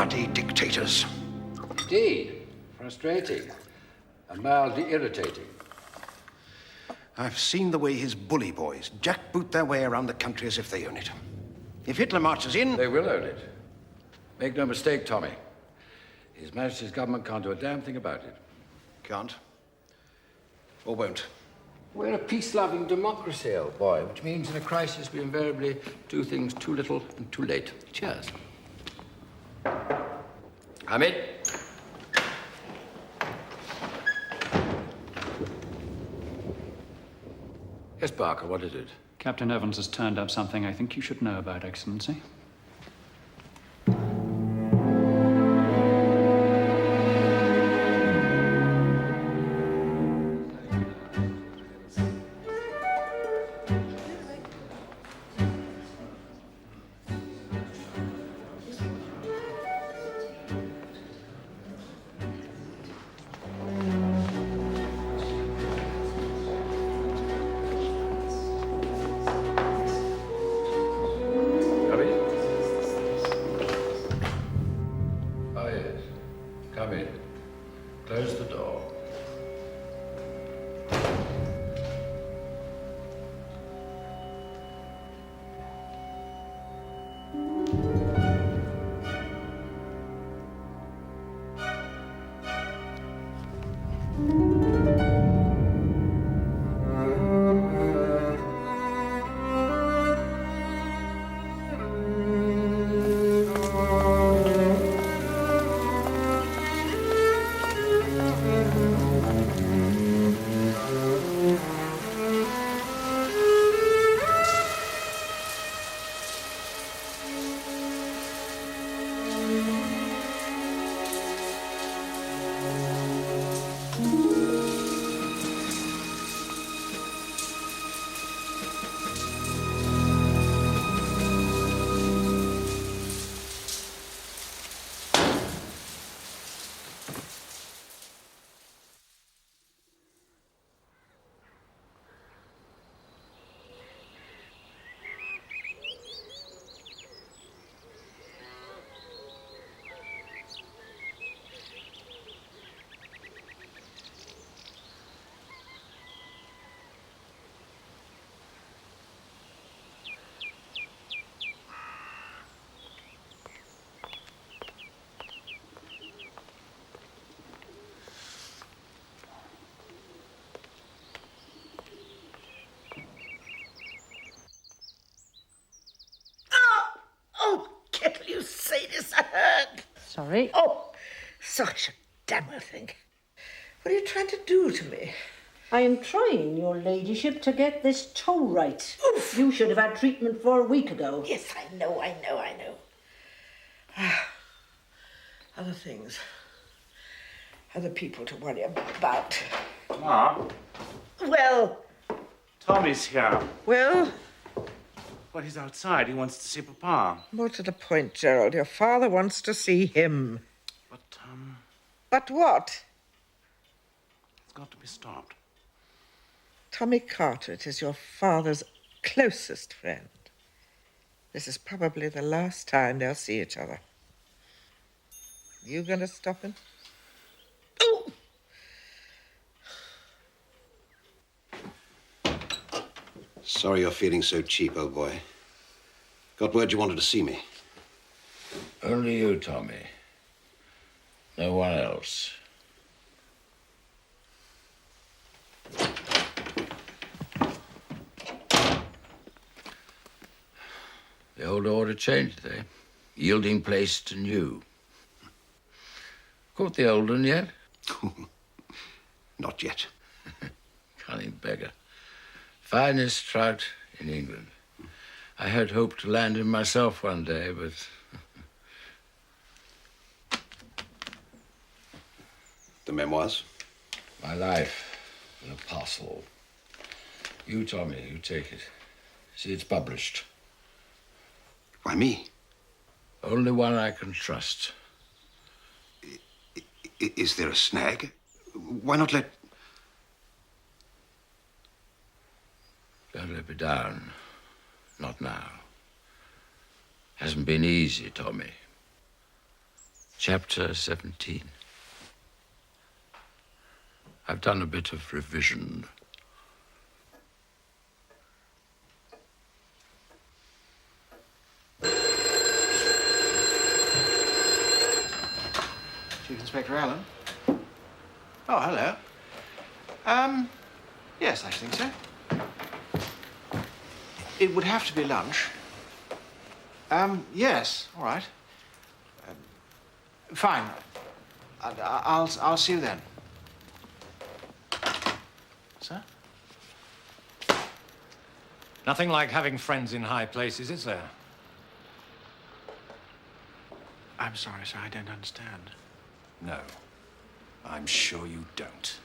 bloody dictators. Indeed. Frustrating. And mildly irritating. I've seen the way his bully boys jackboot their way around the country as if they own it. If Hitler marches in... They will own it. Make no mistake, Tommy. His Majesty's government can't do a damn thing about it. Can't. Or won't. We're a peace-loving democracy, old boy, which means in a crisis we invariably do things too little and too late. Cheers. Come in. Yes, Barker, what is it? Captain Evans has turned up something I think you should know about, Excellency. Close the door. Sorry? Oh, such a damn thing. What are you trying to do to me? I am trying, your ladyship, to get this toe right. Oof. You should have had treatment 4 weeks ago. Yes, I know. Other things. Other people to worry about. Ma? Well... Tommy's here. Well? Well, he's outside. He wants to see Papa. More to the point, Gerald. Your father wants to see him. But, But what? It's got to be stopped. Tommy Carteret is your father's closest friend. This is probably the last time they'll see each other. You gonna stop him? Oh! Sorry you're feeling so cheap, old boy. Got word you wanted to see me. Only you, Tommy. No one else. The old order changed, eh? Yielding place to new. Caught the old one yet? Not yet. Cunning beggar. Finest trout in England. I had hoped to land him myself one day, but... The memoirs? My life in a parcel. You, Tommy, you take it. See, it's published. Why, me? Only one I can trust. Is there a snag? Why not let... Don't let me down. Not now. Hasn't been easy, Tommy. Chapter 17. I've done a bit of revision. Chief Inspector Alleyn? Oh, hello. Yes, I think so. It would have to be lunch. Yes, all right. Fine. I'll see you then. Sir? Nothing like having friends in high places, is there? I'm sorry, sir, I don't understand. No. I'm sure you don't.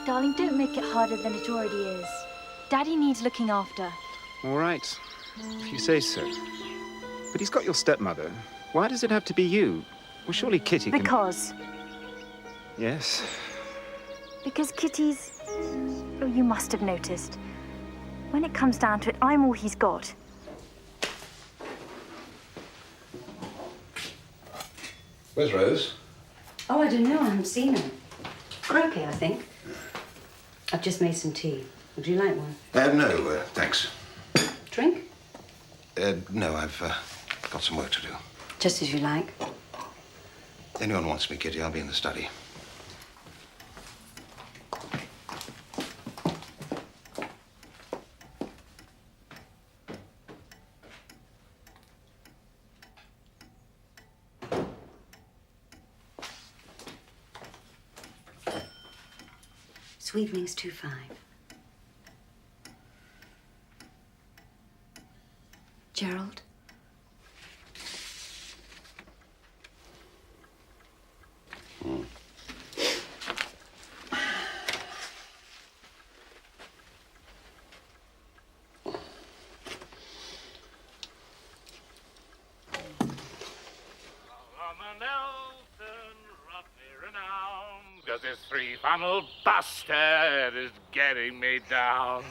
Darling, don't make it harder than it already is. Daddy needs looking after. All right, if you say so. But he's got your stepmother. Why does it have to be you? Well, surely Kitty can... Because. Yes. Because Kitty's... Oh, you must have noticed. When it comes down to it, I'm all he's got. Where's Rose? Oh, I don't know. I haven't seen her. Croquet, I think. I've just made some tea. Would you like one? No, thanks. Drink? No, I've got some work to do. Just as you like. If anyone wants me, Kitty, I'll be in the study. Sweetening's 2.5. Gerald? Because this three-funnel bastard is getting me down.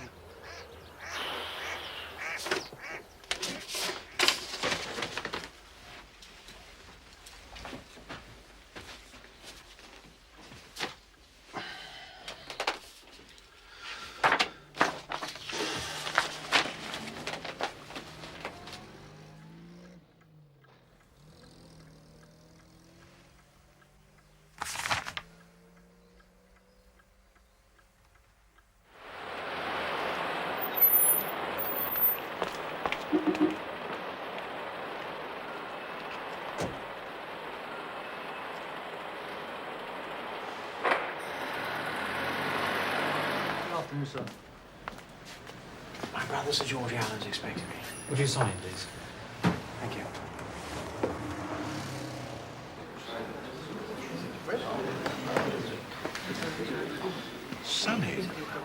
Sir. My brother, Sir George Allen's expecting me. Would you sign, please? Thank you.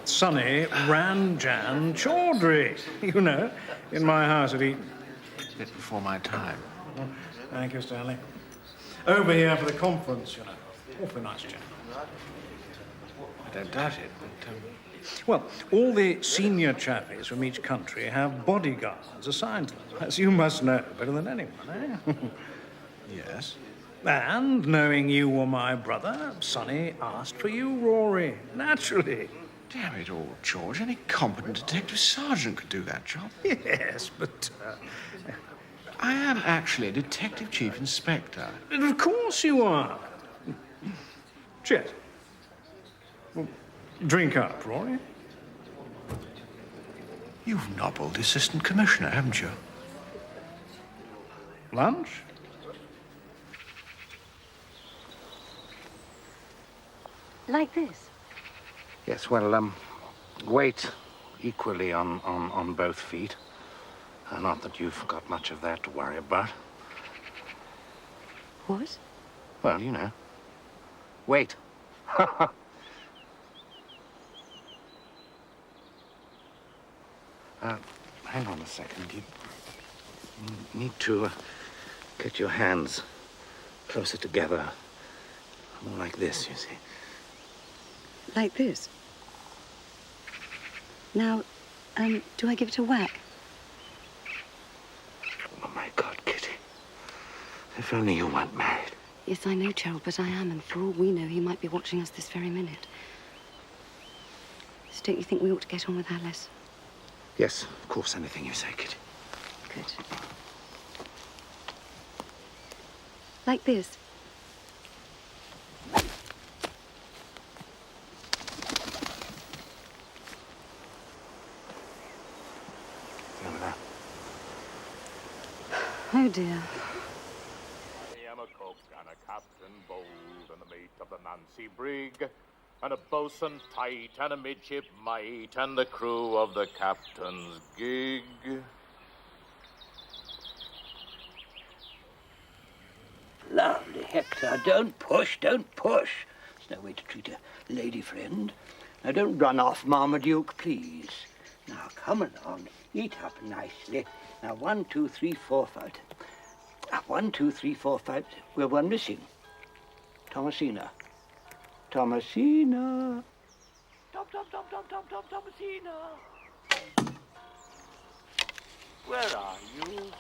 Sonny ran Jan Chaudhry, you know, in my house at Eton. It's a bit before my time. Oh, thank you, Stanley. Over here for the conference, you know. Awfully nice chap. I don't doubt it, but... Well, all the senior chappies from each country have bodyguards assigned to them, as you must know better than anyone, eh? Yes? And, knowing you were my brother, Sonny asked for you, Rory, naturally. Damn it all, George. Any competent detective sergeant could do that job. Yes, but... I am actually a detective chief inspector. Of course you are. Cheers. Well, drink up, Rory. You've nobbled Assistant Commissioner, haven't you? Lunch? Like this? Yes, well, weight equally on both feet. Not that you've got much of that to worry about. What? Well, you know. Weight. Hang on a second. You need to get your hands closer together. More like this, you see. Like this? Now, do I give it a whack? Oh, my God, Kitty. If only you weren't married. Yes, I know, Gerald, but I am, and for all we know, he might be watching us this very minute. So don't you think we ought to get on with our lesson? Yes, of course, anything you say, Kitty. Good. Like this? Over there. Oh, dear. I am a cook and a captain bold and the mate of the Nancy brig and a boatswain tight and a midshipmite and the crew of the captain's gig. Lovely, Hector. Don't push, don't push. There's no way to treat a lady friend. Now, don't run off, Marmaduke, please. Now, come along. Eat up nicely. Now, 1, 2, 3, 4, 5. 1, 2, 3, 4, 5. We're one missing. Thomasina. Thomasina. Thomasina. Where are you?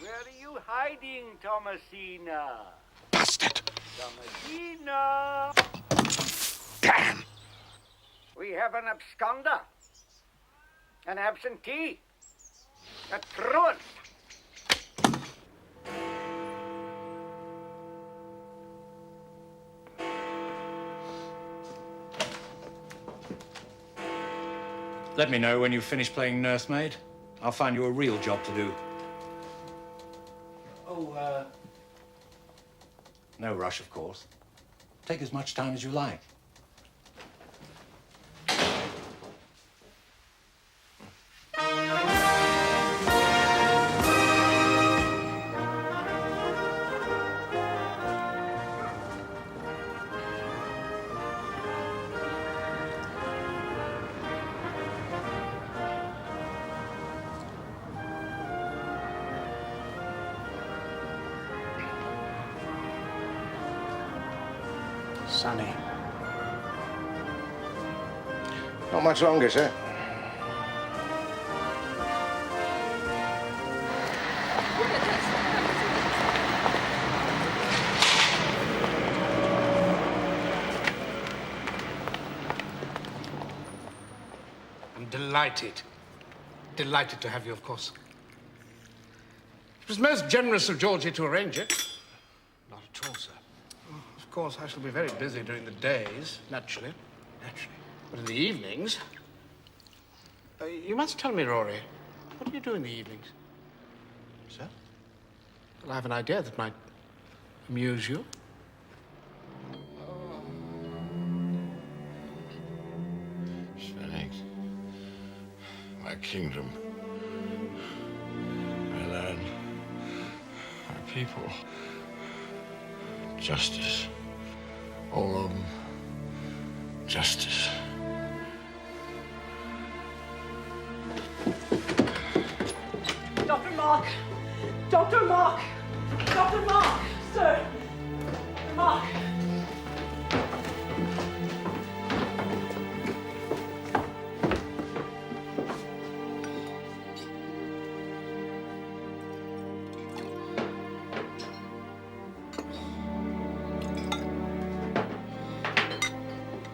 Where are you hiding, Thomasina? Bastard! Thomasina! Damn! We have an absconder, an absentee, a truant. Let me know when you've finished playing nursemaid. I'll find you a real job to do. Oh, no rush, of course. Take as much time as you like. Sonny. Not much longer, sir. I'm delighted to have you, of course. It was most generous of Georgie to arrange it. Not at all, sir. Of course, I shall be very busy during the days, naturally. But in the evenings... you must tell me, Rory, what do you do in the evenings? Sir? Well, I have an idea that might amuse you. Thanks. My kingdom, my land, my people, justice, all of them, justice. Dr. Mark! Dr. Mark! Dr. Mark! Sir! Dr. Mark!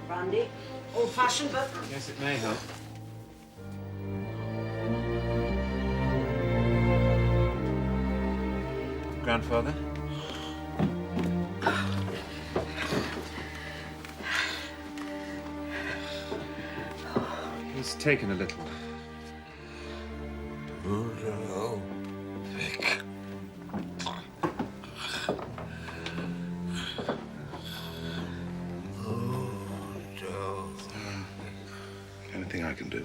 Brandy, old-fashioned, but... Yes, it may help. Grandfather? He's taken a little. Vic. Anything I can do.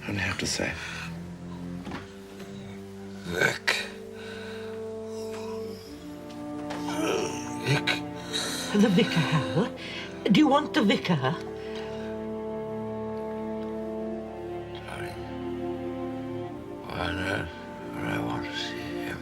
I only have to say. Vic. Vic. The vicar, Hal? Do you want the vicar? Sorry. Why on earth would I want to see him?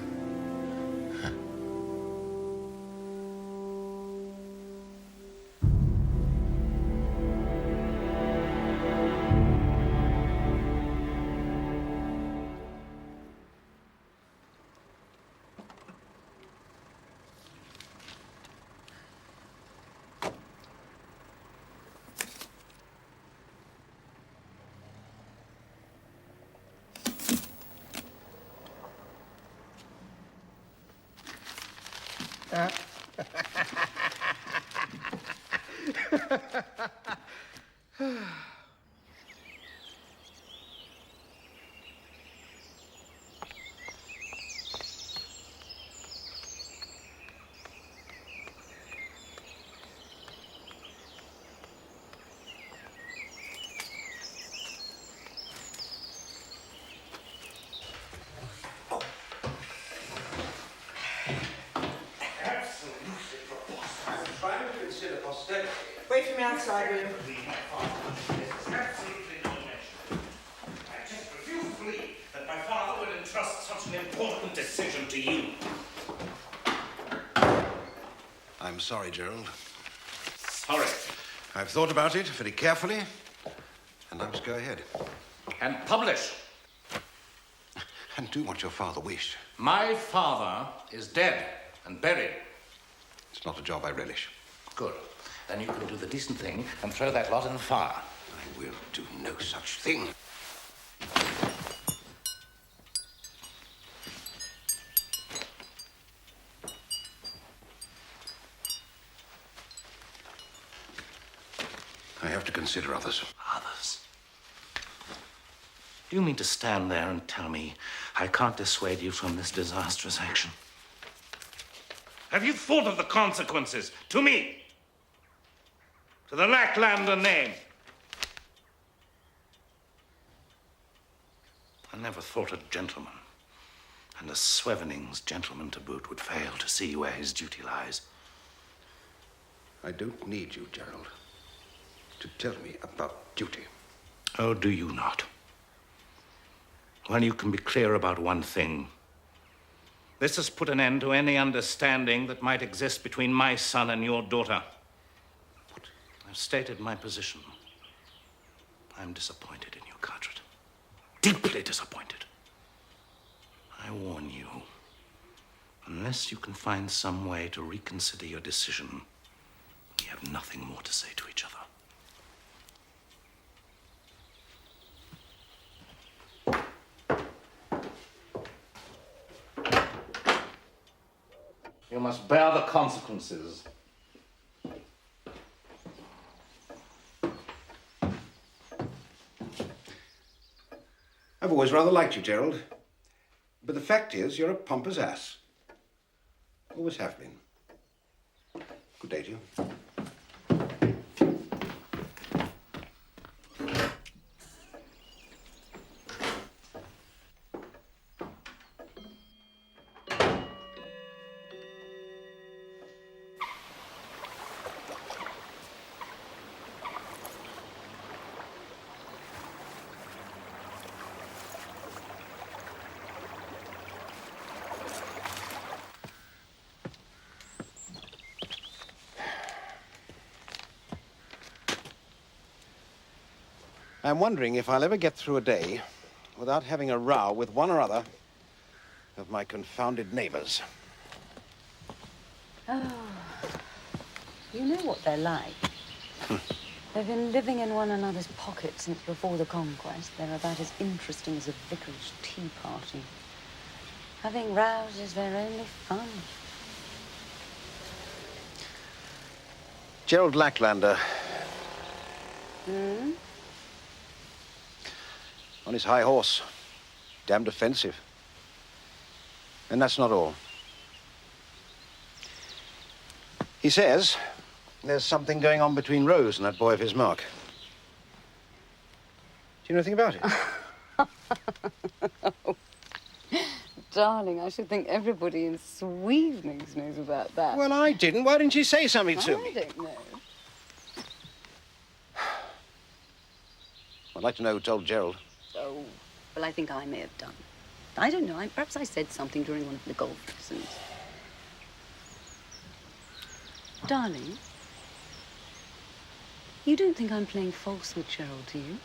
Wait for me outside, will you? My father would entrust such an important decision to you. I'm sorry, Gerald. Sorry. I've thought about it very carefully, and I must go ahead. And publish. And do what your father wished. My father is dead and buried. It's not a job I relish. Good. Then you can do the decent thing and throw that lot in the fire. I will do no such thing. I have to consider others. Others? Do you mean to stand there and tell me I can't dissuade you from this disastrous action? Have you thought of the consequences to me? To the Lacklander name? I never thought a gentleman, and a Swevening's gentleman to boot, would fail to see where his duty lies. I don't need you, Gerald, to tell me about duty. Oh, do you not? Well, you can be clear about one thing. This has put an end to any understanding that might exist between my son and your daughter. What? I've stated my position. I'm disappointed in you, Carteret. Deeply disappointed. I warn you, unless you can find some way to reconsider your decision, we have nothing more to say to each other. You must bear the consequences. I've always rather liked you, Gerald. But the fact is, you're a pompous ass. Always have been. Good day to you. I'm wondering if I'll ever get through a day without having a row with one or other of my confounded neighbors. Oh, you know what they're like. They've been living in one another's pockets since before the conquest. They're about as interesting as a vicarage tea party. Having rows is their only fun. Gerald Lacklander. on his high horse. Damned offensive. And that's not all. He says there's something going on between Rose and that boy of his, Mark. Do you know anything about it? Oh, darling, I should think everybody in Swevenings knows about that. Well, I didn't. Why didn't you say something to me? I don't know. I'd like to know who told Gerald. Oh, well, I think I may have done. I don't know. Perhaps I said something during one of the golf lessons. Darling, you don't think I'm playing false with Gerald, do you?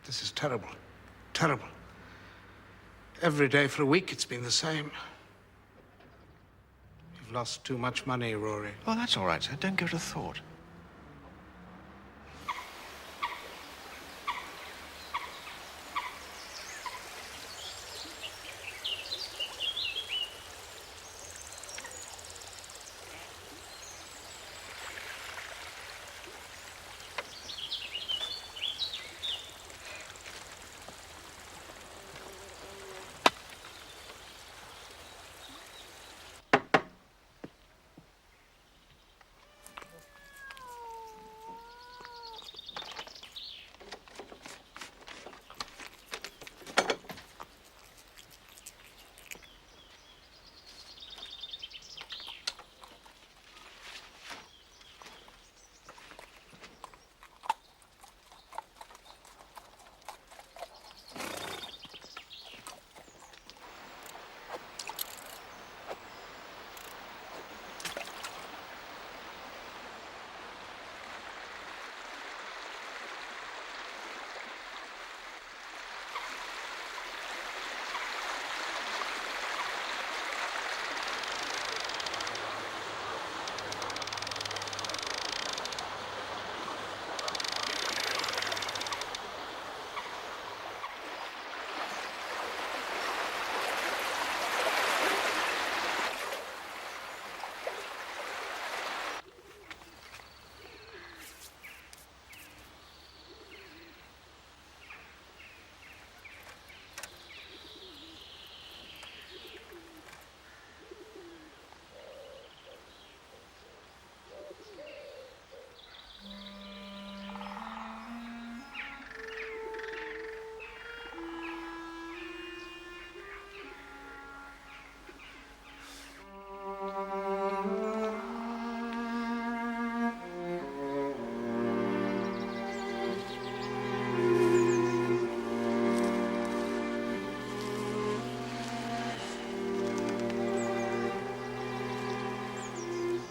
This is terrible. Terrible. Every day for a week it's been the same. You've lost too much money, Rory. Oh, that's all right, sir. Don't give it a thought.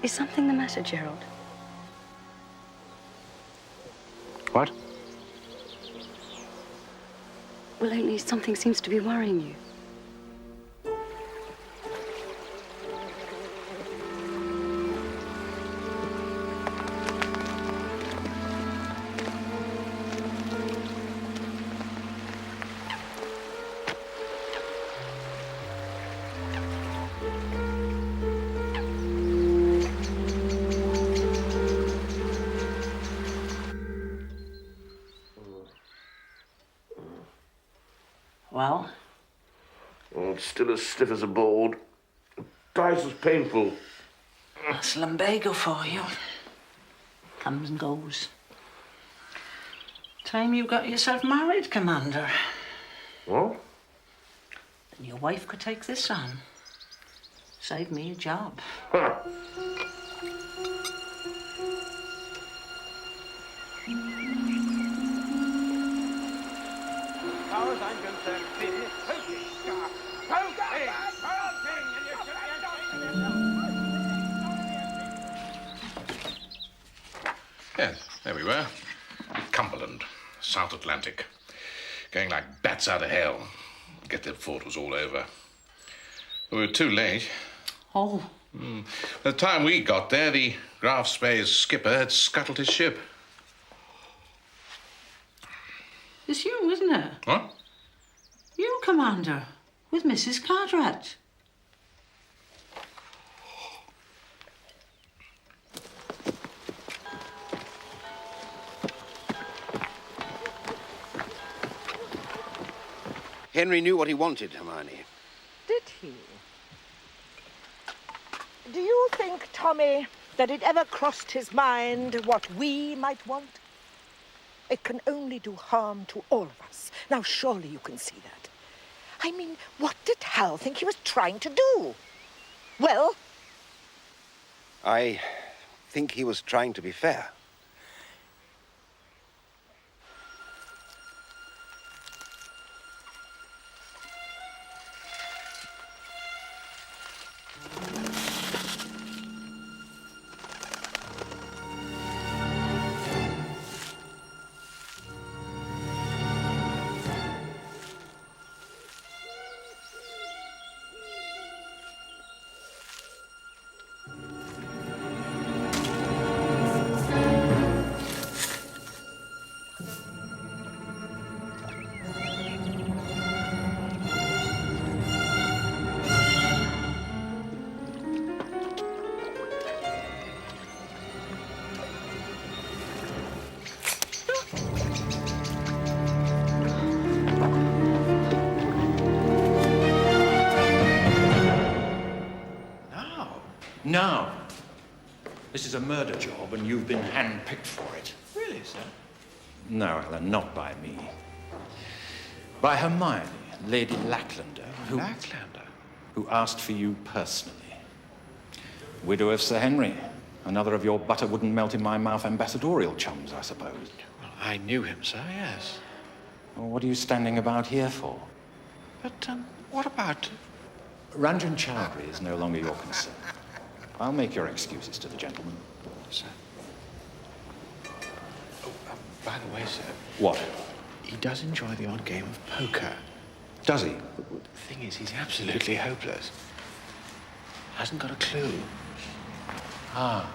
Is something the matter, Gerald? What? Well, only something seems to be worrying you. Well? Oh, it's still as stiff as a board. Twice as painful. That's lumbago for you. Comes and goes. Time you got yourself married, Commander. What? Then your wife could take this on. Save me a job. As far as I'm concerned, this is poaching. Poaching! Poaching! And you should Yes, there we were. Cumberland, South Atlantic. Going like bats out of hell. Get there before it was all over. We were too late. Oh. By the time we got there, the Graf Spey's skipper had scuttled his ship. It's you, isn't it? What? You, Commander, with Mrs. Carteret. Henry knew what he wanted, Hermione. Did he? Do you think, Tommy, that it ever crossed his mind what we might want? It can only do harm to all of us. Now, surely you can see that. I mean, what did Hal think he was trying to do? Well? I think he was trying to be fair. No. This is a murder job, and you've been handpicked for it. Really, sir? No, Alleyn, not by me. By Hermione, Lady Lacklander, who asked for you personally. Widow of Sir Henry. Another of your butter wouldn't melt in my mouth ambassadorial chums, I suppose. Well, I knew him, sir, yes. Well, what are you standing about here for? But, what about... Ranjan Chowdhury is no longer your concern. I'll make your excuses to the gentleman. Sir. Oh, by the way, sir... What? He does enjoy the odd game of poker. Does he? But the thing is, he's absolutely hopeless. Hasn't got a clue. Ah.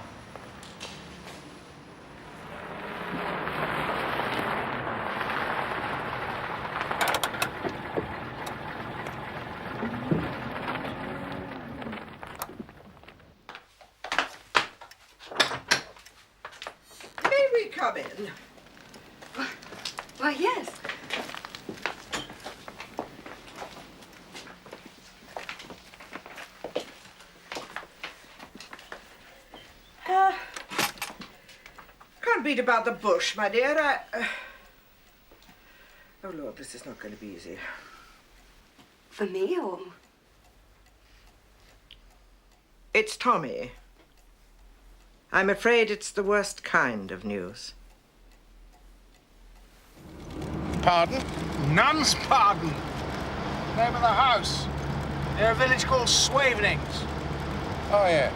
May we come in? Why, yes. Can't beat about the bush, my dear. Oh, Lord, this is not going to be easy. For me, or...? It's Tommy. I'm afraid it's the worst kind of news. Pardon? Nun's pardon. Name of the house. Near a village called Swavenings. Oh, yeah.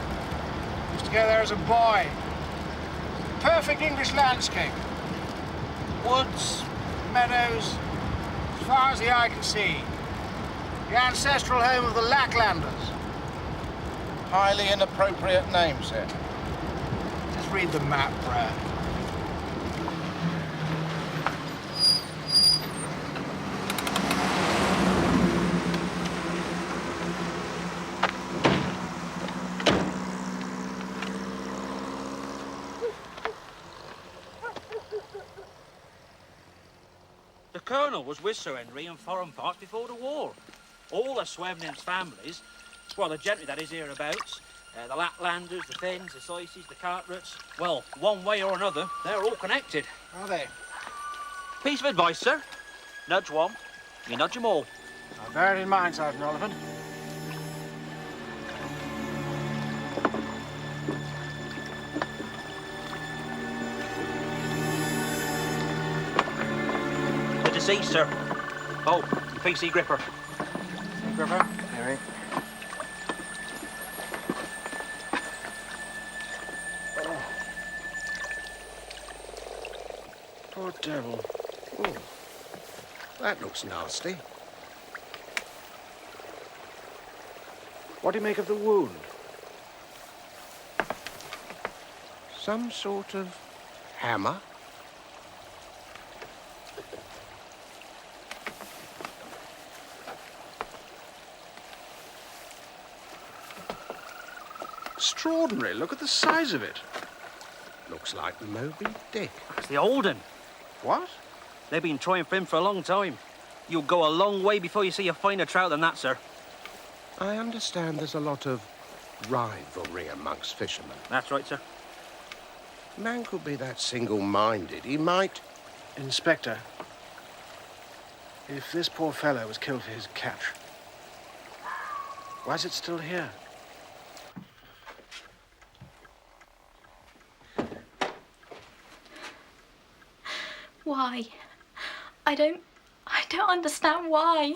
Used to go there as a boy. Perfect English landscape. Woods, meadows, as far as the eye can see. The ancestral home of the Lacklanders. Highly inappropriate name, sir. Just read the map, Brad. The Colonel was with Sir Henry in foreign parts before the war. All the Swavenings families, well, the gentry that is hereabouts, the Lacklanders, the Finns, the Soices, the Carterets, well, one way or another, they're all connected. Are they? Piece of advice, sir. Nudge one, you nudge them all. I'll bear it in mind, Sergeant Oliphant. The deceased, sir. Oh, PC Gripper. Gripper? Harry. Poor devil. Oh, that looks nasty. What do you make of the wound? Some sort of hammer? Extraordinary. Look at the size of it. Looks like Moby Dick. It's the old un. What? They've been trying for him for a long time. You'll go a long way before you see a finer trout than that, sir. I understand there's a lot of rivalry amongst fishermen. That's right, sir. Man could be that single-minded. He might... Inspector, if this poor fellow was killed for his catch, why is it still here? Why? I don't understand why.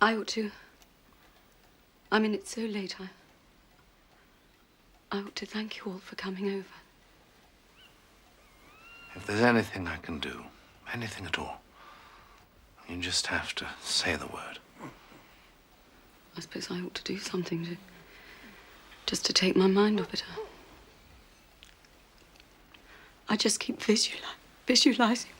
I ought to. I mean, it's so late. I ought to thank you all for coming over. If there's anything I can do, anything at all, you just have to say the word. I suppose I ought to do something just to take my mind off it. I just keep visualizing.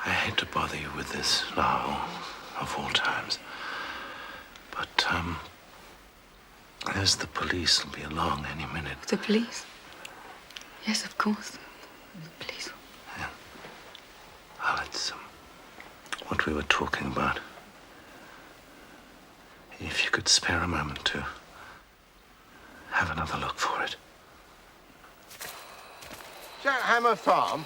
I hate to bother you with this now, of all times. But, there's the police will be along any minute. The police? Yes, of course. The police. Yeah. Well, it's, what we were talking about. If you could spare a moment to have another look for it. Is that Hammer Farm?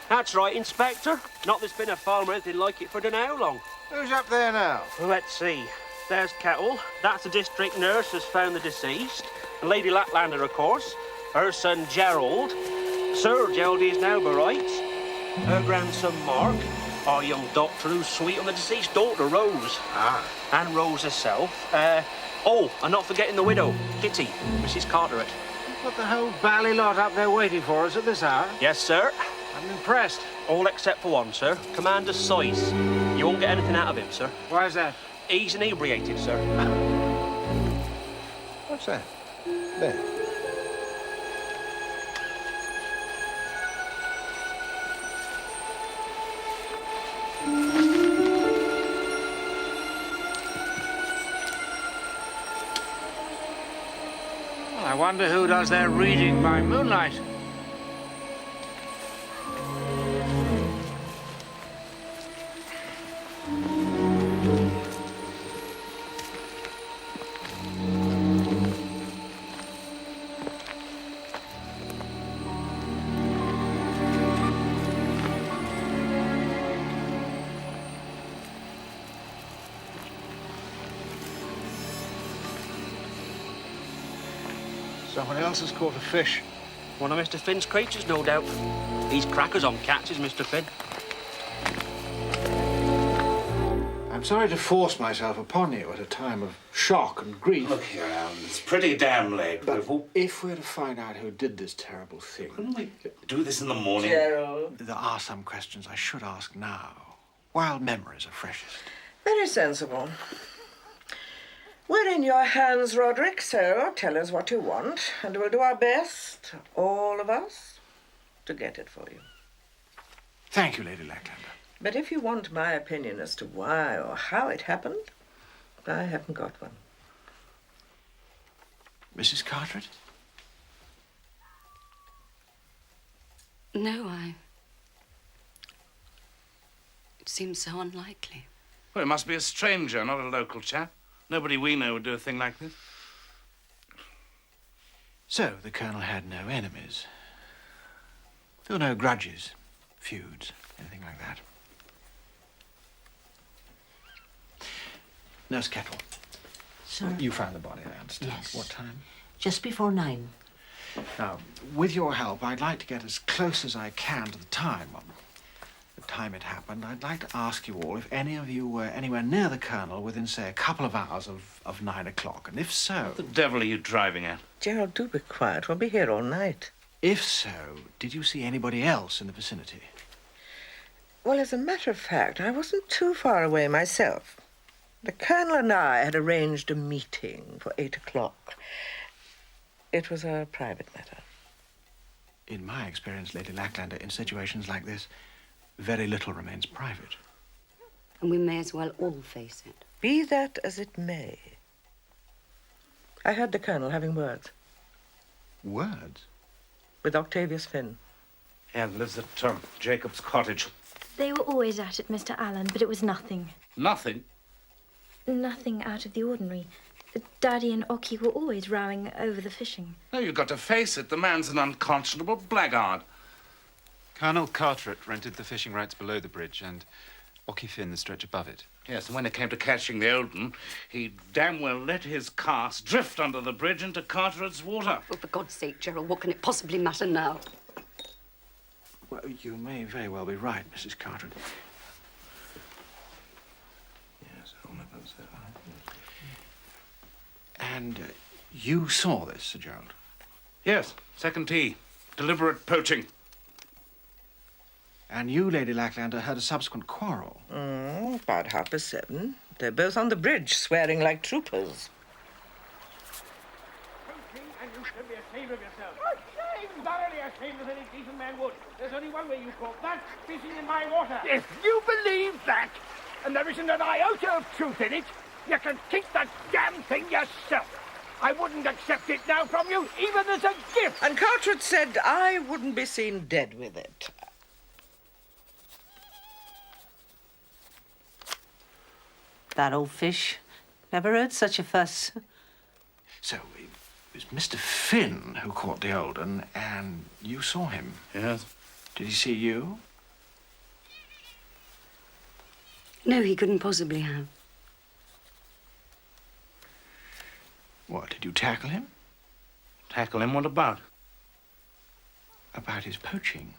That's right, Inspector. Not there's been a farm or anything like it for don't know how long. Who's up there now? Well, let's see. There's Kettle. That's the district nurse who's found the deceased. And Lady Laplander, of course. Her son, Gerald. Sir Gerald is now beright. Her grandson, Mark. Our young doctor who's sweet on the deceased daughter, Rose. Ah. And Rose herself. Oh, and not forgetting the widow, Kitty, Mrs. Carteret. Got the whole bally lot up there waiting for us at this hour? Yes, sir. I'm impressed. All except for one, sir. Commander Seuss. You won't get anything out of him, sir. Why is that? He's inebriated, sir. What's that? There. Well, I wonder who does their reading by moonlight. Someone else has caught a fish. One of Mr. Finn's creatures, no doubt. He's crackers on catches, Mr. Finn. I'm sorry to force myself upon you at a time of shock and grief. Look here, Alan, it's pretty damn late. But if we're to find out who did this terrible thing... Couldn't we do this in the morning? Gerald. There are some questions I should ask now, while memories are freshest. Very sensible. We're in your hands, Roderick, so tell us what you want, and we'll do our best, all of us, to get it for you. Thank you, Lady Laplander. But if you want my opinion as to why or how it happened, I haven't got one. Mrs. Carteret? No, It seems so unlikely. Well, it must be a stranger, not a local chap. Nobody we know would do a thing like this. So, the Colonel had no enemies. There were no grudges, feuds, anything like that. Nurse Kettle. Sir? You found the body, I understand. Yes. What time? Just before 9. Now, with your help, I'd like to get as close as I can to the time. time it happened, I'd like to ask you all if any of you were anywhere near the Colonel within, say, a couple of hours of 9 o'clock. And if so... What the devil are you driving at? Gerald, do be quiet. We'll be here all night. If so, did you see anybody else in the vicinity? Well, as a matter of fact, I wasn't too far away myself. The Colonel and I had arranged a meeting for 8 o'clock. It was a private matter. In my experience, Lady Lacklander, in situations like this, very little remains private. And we may as well all face it. Be that as it may. I heard the Colonel having words. Words? With Octavius Finn. And lives at Jacob's cottage. They were always at it, Mr. Allen, but it was nothing. Nothing? Nothing out of the ordinary. Daddy and Ockie were always rowing over the fishing. No, you've got to face it. The man's an unconscionable blackguard. Colonel Carteret rented the fishing rights below the bridge and Ockie Finn the stretch above it. Yes, and when it came to catching the Olden, he damn well let his cask drift under the bridge into Carteret's water. Oh, for God's sake, Gerald, what can it possibly matter now? Well, you may very well be right, Mrs. Carteret. Yes, and you saw this, Sir Gerald? Yes, second tee. Deliberate poaching. And you, Lady Lacklander, had a subsequent quarrel. About 7:30. They're both on the bridge, swearing like troopers. And you should be ashamed of yourself. Ashamed? Thoroughly ashamed as any decent man would. There's only one way you caught that, fishing in my water. If you believe that, and there isn't an iota of truth in it, you can keep that damn thing yourself. I wouldn't accept it now from you, even as a gift. And Carteret said I wouldn't be seen dead with it. That old fish. Never heard such a fuss. So it was Mr. Finn who caught the Olden, and you saw him? Yes. Did he see you? No, he couldn't possibly have. What, did you tackle him? Tackle him? What about? About his poaching.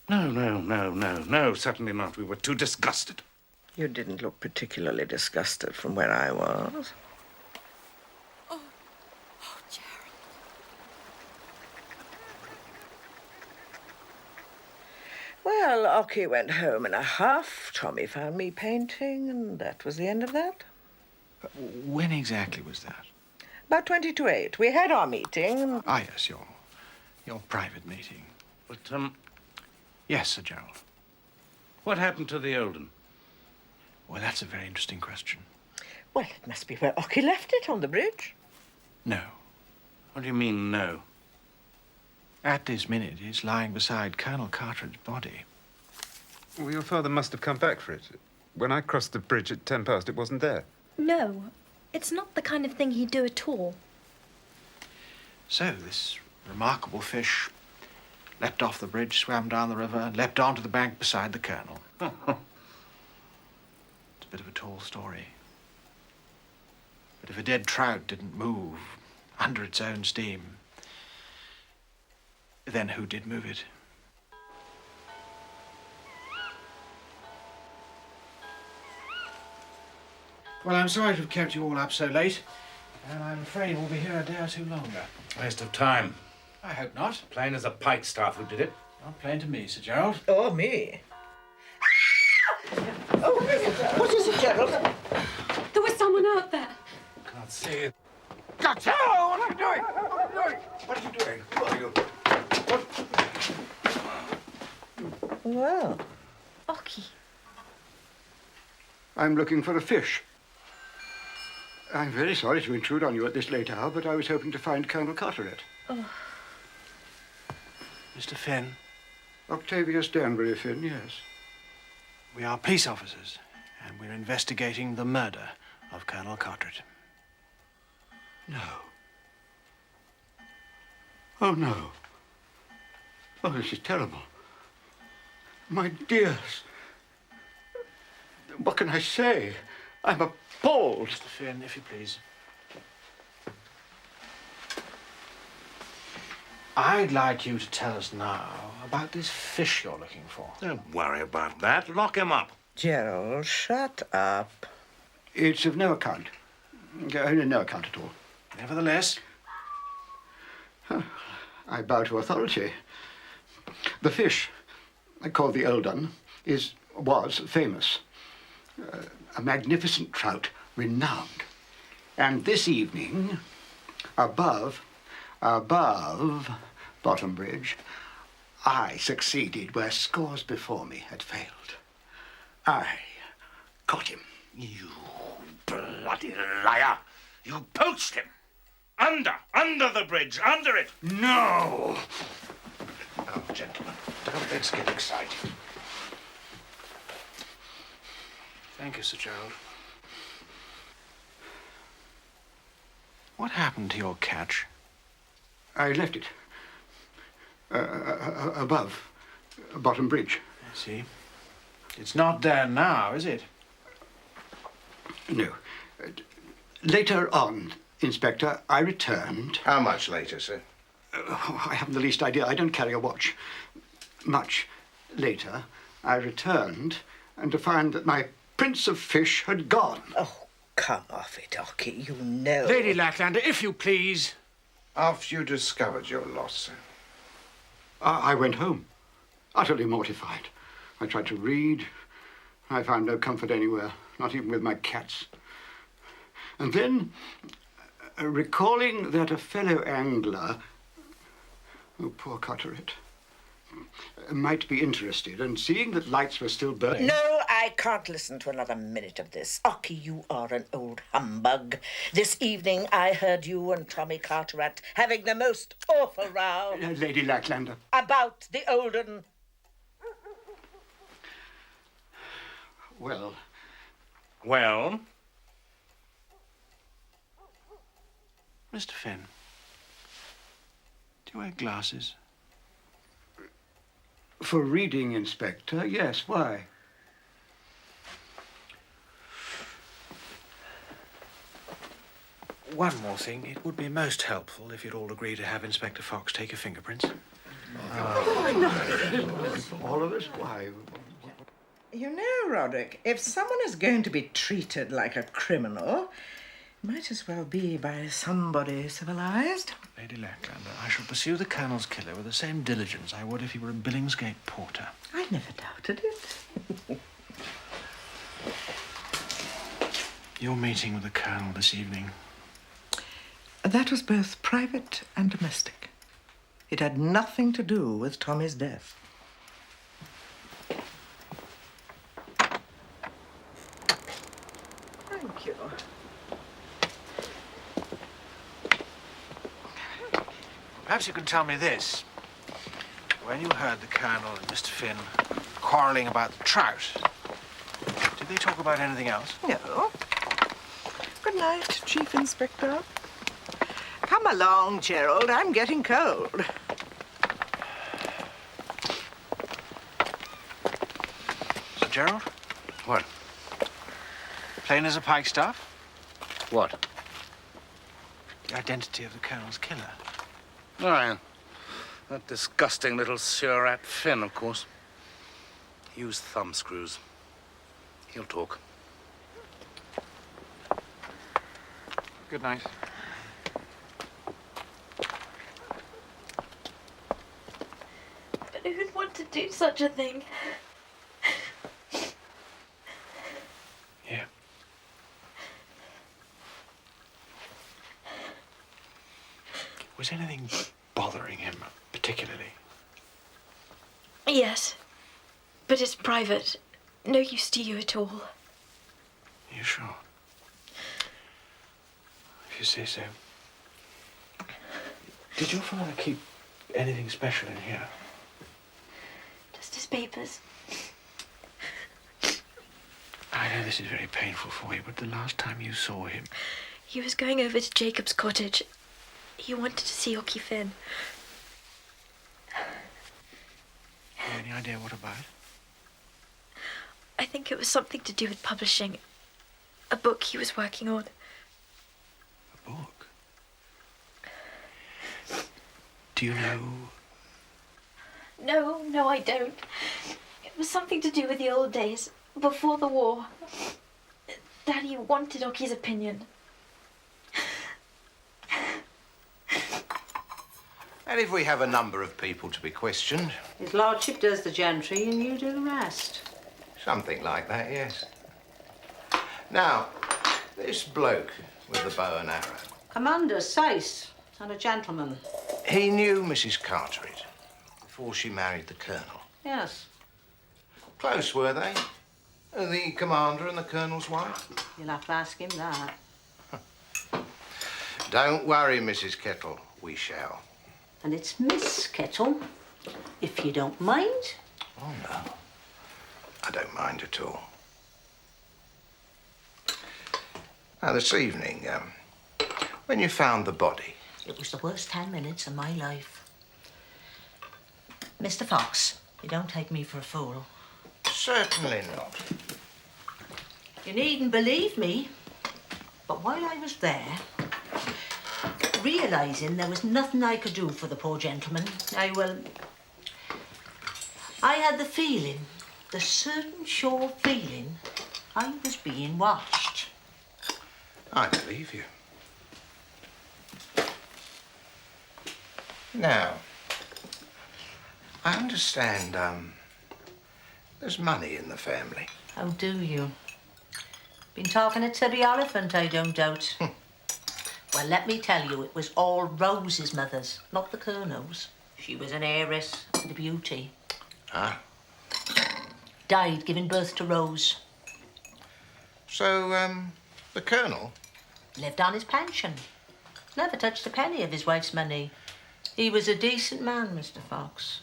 No, certainly not. We were too disgusted. You didn't look particularly disgusted from where I was. Oh, Gerald. Well, Ockie went home in a huff. Tommy found me painting, and that was the end of that. When exactly was that? About 20 to 8. We had our meeting. Ah, yes, your private meeting. But, Yes, Sir Gerald. What happened to the Olden? Well, that's a very interesting question. Well, it must be where Ockie left it, on the bridge. No. What do you mean, no? At this minute, it's lying beside Colonel Carteret's body. Well, your father must have come back for it. When I crossed the bridge at 10 past, it wasn't there. No, it's not the kind of thing he'd do at all. So, this remarkable fish leapt off the bridge, swam down the river, and leapt onto the bank beside the Colonel. It's a bit of a tall story. But if a dead trout didn't move under its own steam, then who did move it? Well, I'm sorry to have kept you all up so late, and I'm afraid we'll be here a day or two longer. Waste of time. I hope not. Plain as a pikestaff who did it. Not plain to me, Sir Gerald. Or me. Oh, what is it, Gerald? There was someone out there. Can't see it. Gotcha! What are you doing? What are you doing? Who are you? Well, Ockie. I'm looking for a fish. I'm very sorry to intrude on you at this late hour, but I was hoping to find Colonel Carteret. Oh. Mr. Finn. Octavius Danbury Finn, yes. We are police officers, and we're investigating the murder of Colonel Carteret. No. Oh, no. Oh, this is terrible. My dears. What can I say? I'm appalled. Mr. Finn, if you please. I'd like you to tell us now about this fish you're looking for. Don't worry about that. Lock him up. Gerald, shut up. It's of no account. No account at all. Nevertheless, I bow to authority. The fish, called the Old Un, was famous. A magnificent trout, renowned. And this evening, above Bottom Bridge, I succeeded where scores before me had failed. I caught him. You bloody liar! You poached him! Under the bridge, under it! No! Oh, gentlemen, let's get excited. Thank you, Sir Gerald. What happened to your catch? I left it. Above Bottom Bridge. I see. It's not there now, is it? No. Later on, Inspector, I returned. How much later, sir? I haven't the least idea. I don't carry a watch. Much later, I returned and to find that my prince of fish had gone. Oh, come off it, Ocky. You know. Lady Lacklander, if you please. After you discovered your loss, sir? I went home, utterly mortified. I tried to read. I found no comfort anywhere, not even with my cats. And then, recalling that a fellow angler, oh, poor Carteret, might be interested, and seeing that lights were still burning... No, I can't listen to another minute of this. Ocky, you are an old humbug. This evening I heard you and Tommy Carteret having the most awful row. Lady Lacklander. About the Old Un. Well? Well? Mr. Finn, do you wear glasses? For reading, Inspector, yes. Why? One more thing. It would be most helpful if you'd all agree to have Inspector Fox take your fingerprints. All of us? Why? You know, Roderick, if someone is going to be treated like a criminal, it might as well be by somebody civilized. Lady Lacklander, I shall pursue the Colonel's killer with the same diligence I would if he were a Billingsgate porter. I never doubted it. Your meeting with the Colonel this evening. That was both private and domestic. It had nothing to do with Tommy's death. Thank you. Perhaps you can tell me this. When you heard the Colonel and Mr. Finn quarrelling about the trout, did they talk about anything else? No. Good night, Chief Inspector. Come along, Gerald. I'm getting cold. Sir Gerald? What? Plain as a pikestaff? What? The identity of the Colonel's killer. Oh, yeah. That disgusting little Surat Finn, of course. He used thumbscrews. He'll talk. Good night. But who'd want to do such a thing? Here. Was anything bothering him particularly? Yes, but it's private. No use to you at all. Are you sure? If you say so. Did your father keep anything special in here? Just his papers. I know this is very painful for you, but the last time you saw him... He was going over to Jacob's cottage. He wanted to see Ocky Finn. Have you any idea what about? I think it was something to do with publishing. A book he was working on. A book? Do you know? No, I don't. It was something to do with the old days, before the war. Daddy wanted Ocky's opinion. And if we have a number of people to be questioned? His lordship does the gentry and you do the rest. Something like that, yes. Now, this bloke with the bow and arrow. Commander Seiss, son of gentleman. He knew Mrs. Carteret before she married the Colonel. Yes. Close, were they? The commander and the Colonel's wife? You'll have to ask him that. Don't worry, Mrs. Kettle. We shall. And it's Miss Kettle, if you don't mind. Oh, no. I don't mind at all. Now, this evening, when you found the body... It was the worst 10 minutes of my life. Mr. Fox, you don't take me for a fool. Certainly not. You needn't believe me, but while I was there, realising there was nothing I could do for the poor gentleman, I had the feeling, the certain sure feeling, I was being watched. I believe you. Now, I understand, there's money in the family. How do you? Been talking to Tibby Oliphant, I don't doubt. Well, let me tell you, it was all Rose's mother's, not the Colonel's. She was an heiress and a beauty. Ah. Died giving birth to Rose. So, the Colonel? Lived on his pension. Never touched a penny of his wife's money. He was a decent man, Mr. Fox.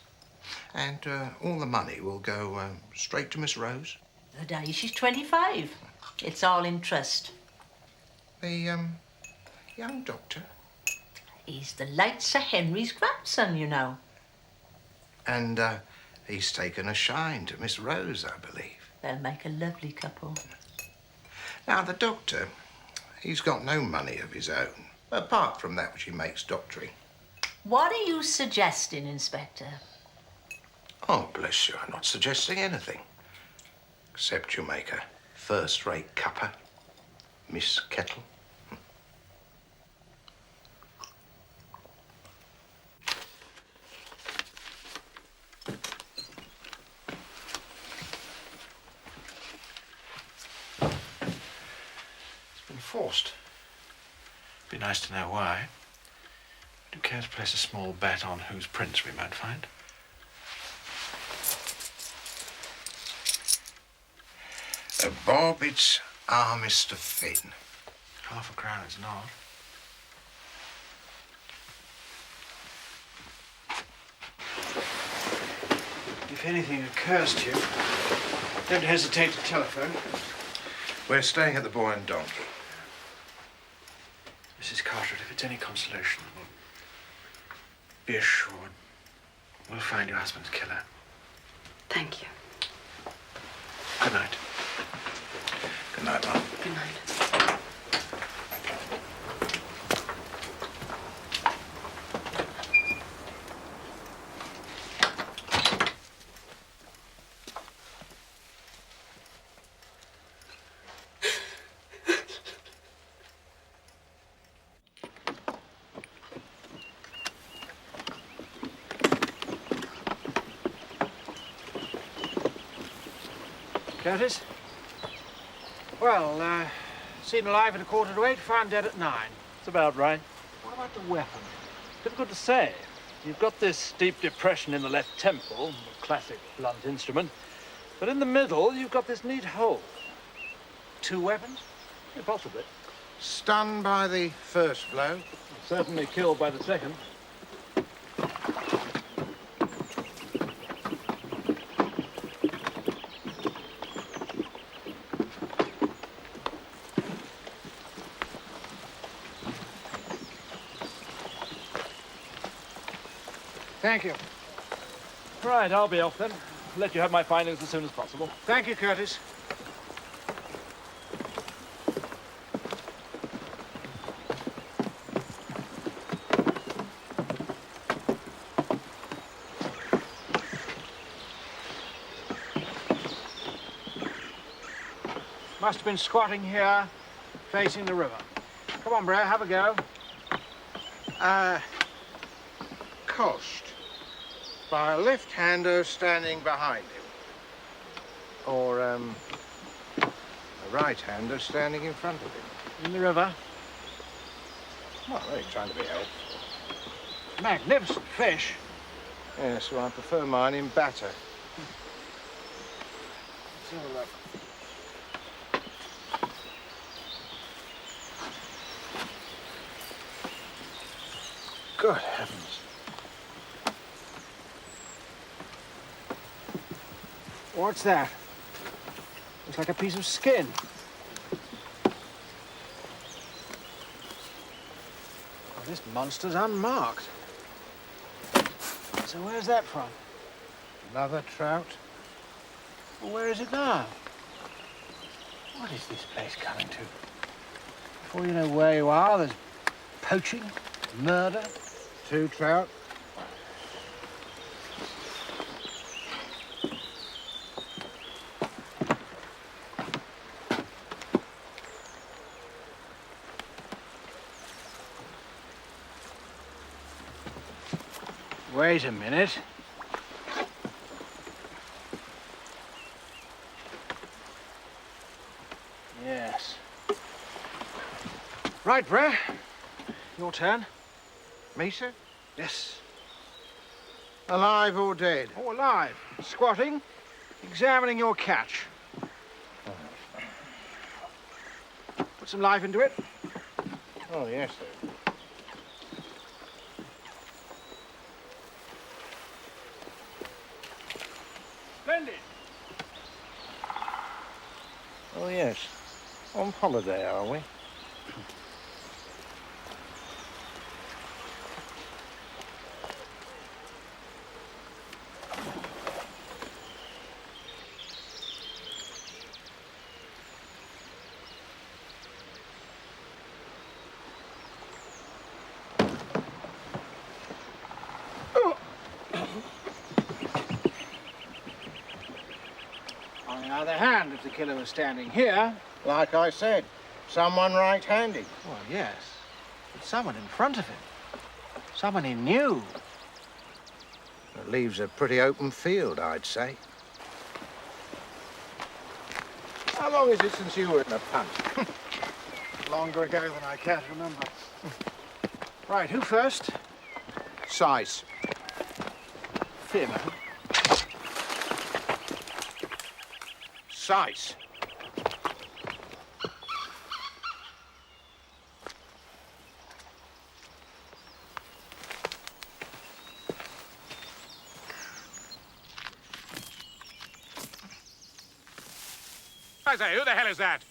And all the money will go straight to Miss Rose? The day she's 25. It's all in trust. The young doctor? He's the late Sir Henry's grandson, you know. And he's taken a shine to Miss Rose, I believe. They'll make a lovely couple. Now, the doctor, he's got no money of his own, apart from that which he makes doctoring. What are you suggesting, Inspector? Oh, bless you, I'm not suggesting anything. Except you make a first-rate cuppa, Miss Kettle. It's been forced. Be nice to know why. Would you care to place a small bet on whose prints we might find? Bob, it's our Mr. Finn. £5 it's not. If anything occurs to you, don't hesitate to telephone. We're staying at the Boy and Donkey. Mrs. Carteret, if it's any consolation, be assured we'll find your husband's killer. Thank you. Good night. Good night, Mum. Good night. Curtis? Well, seen alive at 7:45, found dead at 9. That's about right. What about the weapon? Difficult to say. You've got this deep depression in the left temple, a classic blunt instrument. But in the middle, you've got this neat hole. 2 weapons? Yeah, possibly. Stunned by the first blow? Certainly killed by the second. Thank you. Right, I'll be off then. Let you have my findings as soon as possible. Thank you, Curtis. Must have been squatting here, facing the river. Come on, Brer, have a go. Coast. By a left-hander standing behind him. Or, a right-hander standing in front of him. In the river. Well, they're trying to be helpful. Magnificent fish. Yes, well, I prefer mine in batter. Let's have a look. Good heavens. What's that? Looks like a piece of skin. Oh, this monster's unmarked. So where's that from? Another trout. Well, where is it now? What is this place coming to? Before you know where you are, there's poaching, murder. 2 trout. Wait a minute. Yes. Right, Brer. Your turn. Me, sir? Yes. Alive or dead? Oh, alive. Squatting, examining your catch. Put some life into it. Oh, yes, sir. Splendid. Oh, yes. On holiday, are we? On the other hand, if the killer was standing here... Like I said, someone right-handed. Well, yes. But someone in front of him. Someone he knew. It leaves a pretty open field, I'd say. How long is it since you were in a punt? Longer ago than I care to remember. Right, who first? Size. Fisherman. Size. I say, who the hell is that?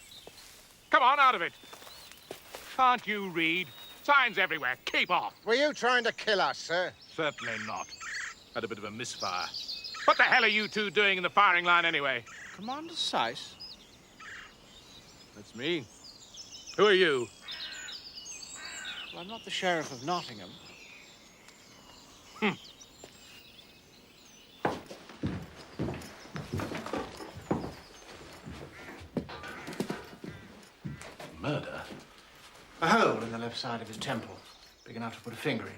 Come on, out of it. Can't you read? Signs everywhere. Keep off. Were you trying to kill us, sir? Certainly not. Had a bit of a misfire. What the hell are you two doing in the firing line anyway? Commander Seiss. That's me. Who are you? Well, I'm not the Sheriff of Nottingham. Murder? A hole in the left side of his temple. Big enough to put a finger in.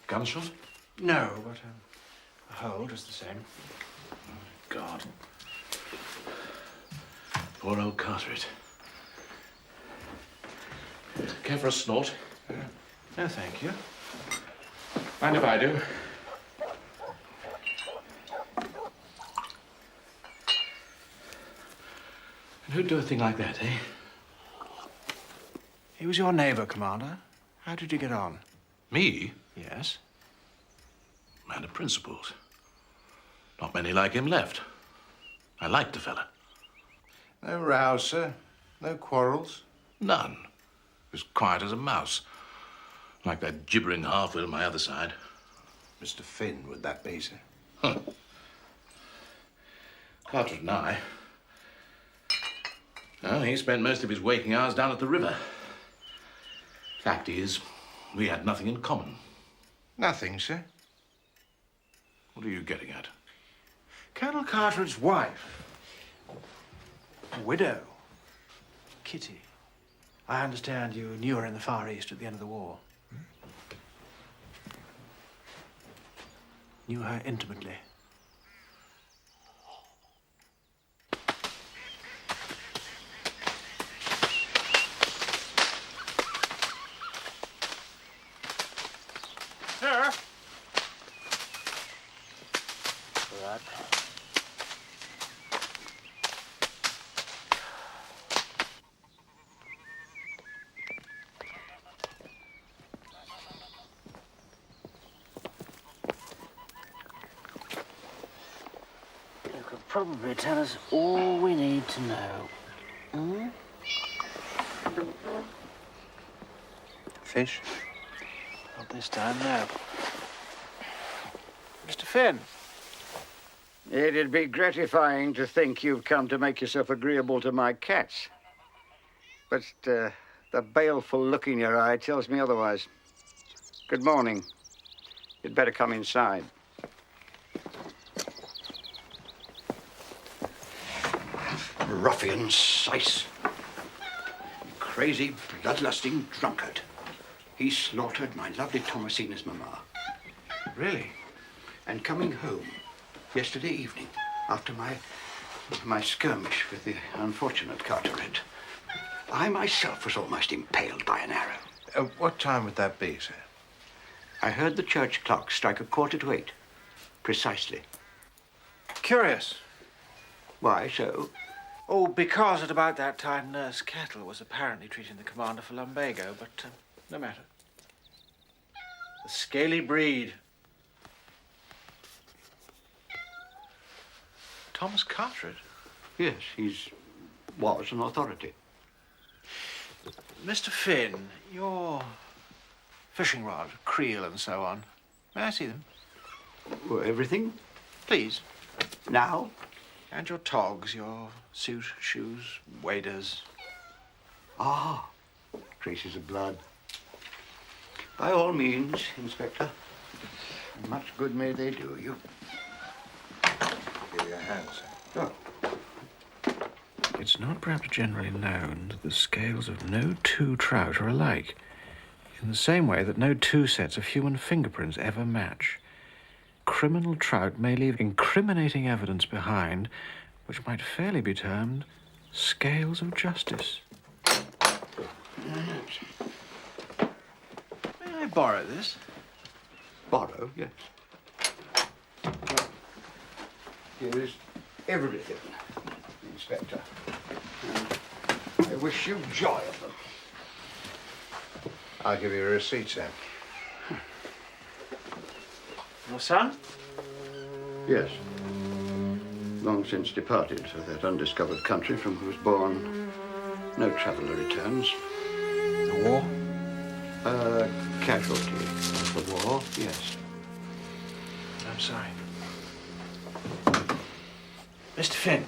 Gunshot? No, but a hole just the same. God. Poor old Carteret. Care for a snort? No, thank you. Mind if I do? And who'd do a thing like that, eh? He was your neighbor, Commander. How did you get on? Me? Yes. Man of principles. Not many like him left. I liked the fella. No rows, sir. No quarrels. None. As quiet as a mouse. Like that gibbering half-wit on my other side. Mr. Finn, would that be, sir? Huh. Carteret and I. Well, he spent most of his waking hours down at the river. Fact is, we had nothing in common. Nothing, sir. What are you getting at? Colonel Carteret's wife. A widow. Kitty. I understand you knew her in the Far East at the end of the war. Knew her intimately. Sir? Right. You could probably tell us all we need to know. Hmm? Fish? Not this time, no. Mr. Finn. It'd be gratifying to think you've come to make yourself agreeable to my cats. But the baleful look in your eye tells me otherwise. Good morning. You'd better come inside. Ruffian Syce. Crazy, bloodlusting drunkard. He slaughtered my lovely Thomasina's mamma. Really? And coming home yesterday evening, after my skirmish with the unfortunate Carteret, I myself was almost impaled by an arrow. What time would that be, sir? I heard the church clock strike 7:45. Precisely. Curious. Why so? Oh, because at about that time Nurse Kettle was apparently treating the commander for lumbago, but no matter. The scaly breed. Thomas Carteret? Yes, was an authority. Mr. Finn, your fishing rod, creel and so on. May I see them? Well, everything? Please. Now? And your togs, your suit, shoes, waders. Ah, traces of blood. By all means, Inspector. Much good may they do you. Give you a hand, sir. Oh. It's not perhaps generally known that the scales of no two trout are alike, in the same way that no two sets of human fingerprints ever match. Criminal trout may leave incriminating evidence behind, which might fairly be termed scales of justice. May I borrow this? Borrow, yes. Well, here is everything, Inspector. And I wish you joy of them. I'll give you a receipt, sir. Your son? Yes. Long since departed for that undiscovered country from whose bourne no traveller returns. The war? A casualty of the war, yes. I'm sorry. Mr. Finn,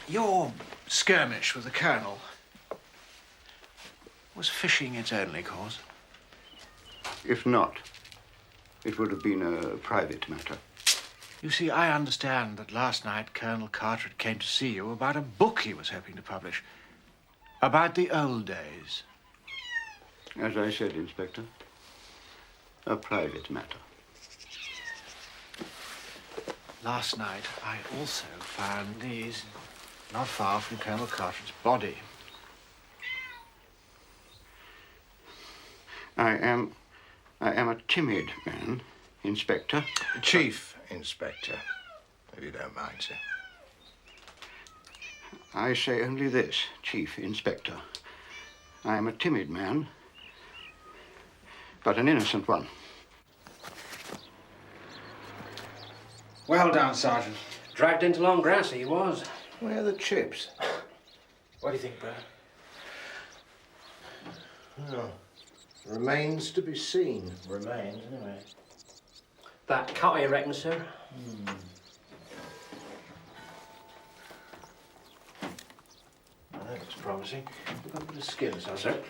your skirmish with the Colonel, was fishing its only cause? If not, it would have been a private matter. You see, I understand that last night Colonel Carteret came to see you about a book he was hoping to publish. About the old days. As I said, Inspector, a private matter. Last night, I also found these not far from Colonel Carteret's body. I am a timid man, Inspector. Chief Inspector, if you don't mind, sir. I say only this, Chief Inspector. I am a timid man, but an innocent one. Well done, Sergeant. Dragged into long grass, he was. Where are the chips? What do you think, Brad? Oh, remains to be seen. Remains, anyway. That cut, I reckon, sir. Well, that looks promising. We've got a bit of skin, Sergeant.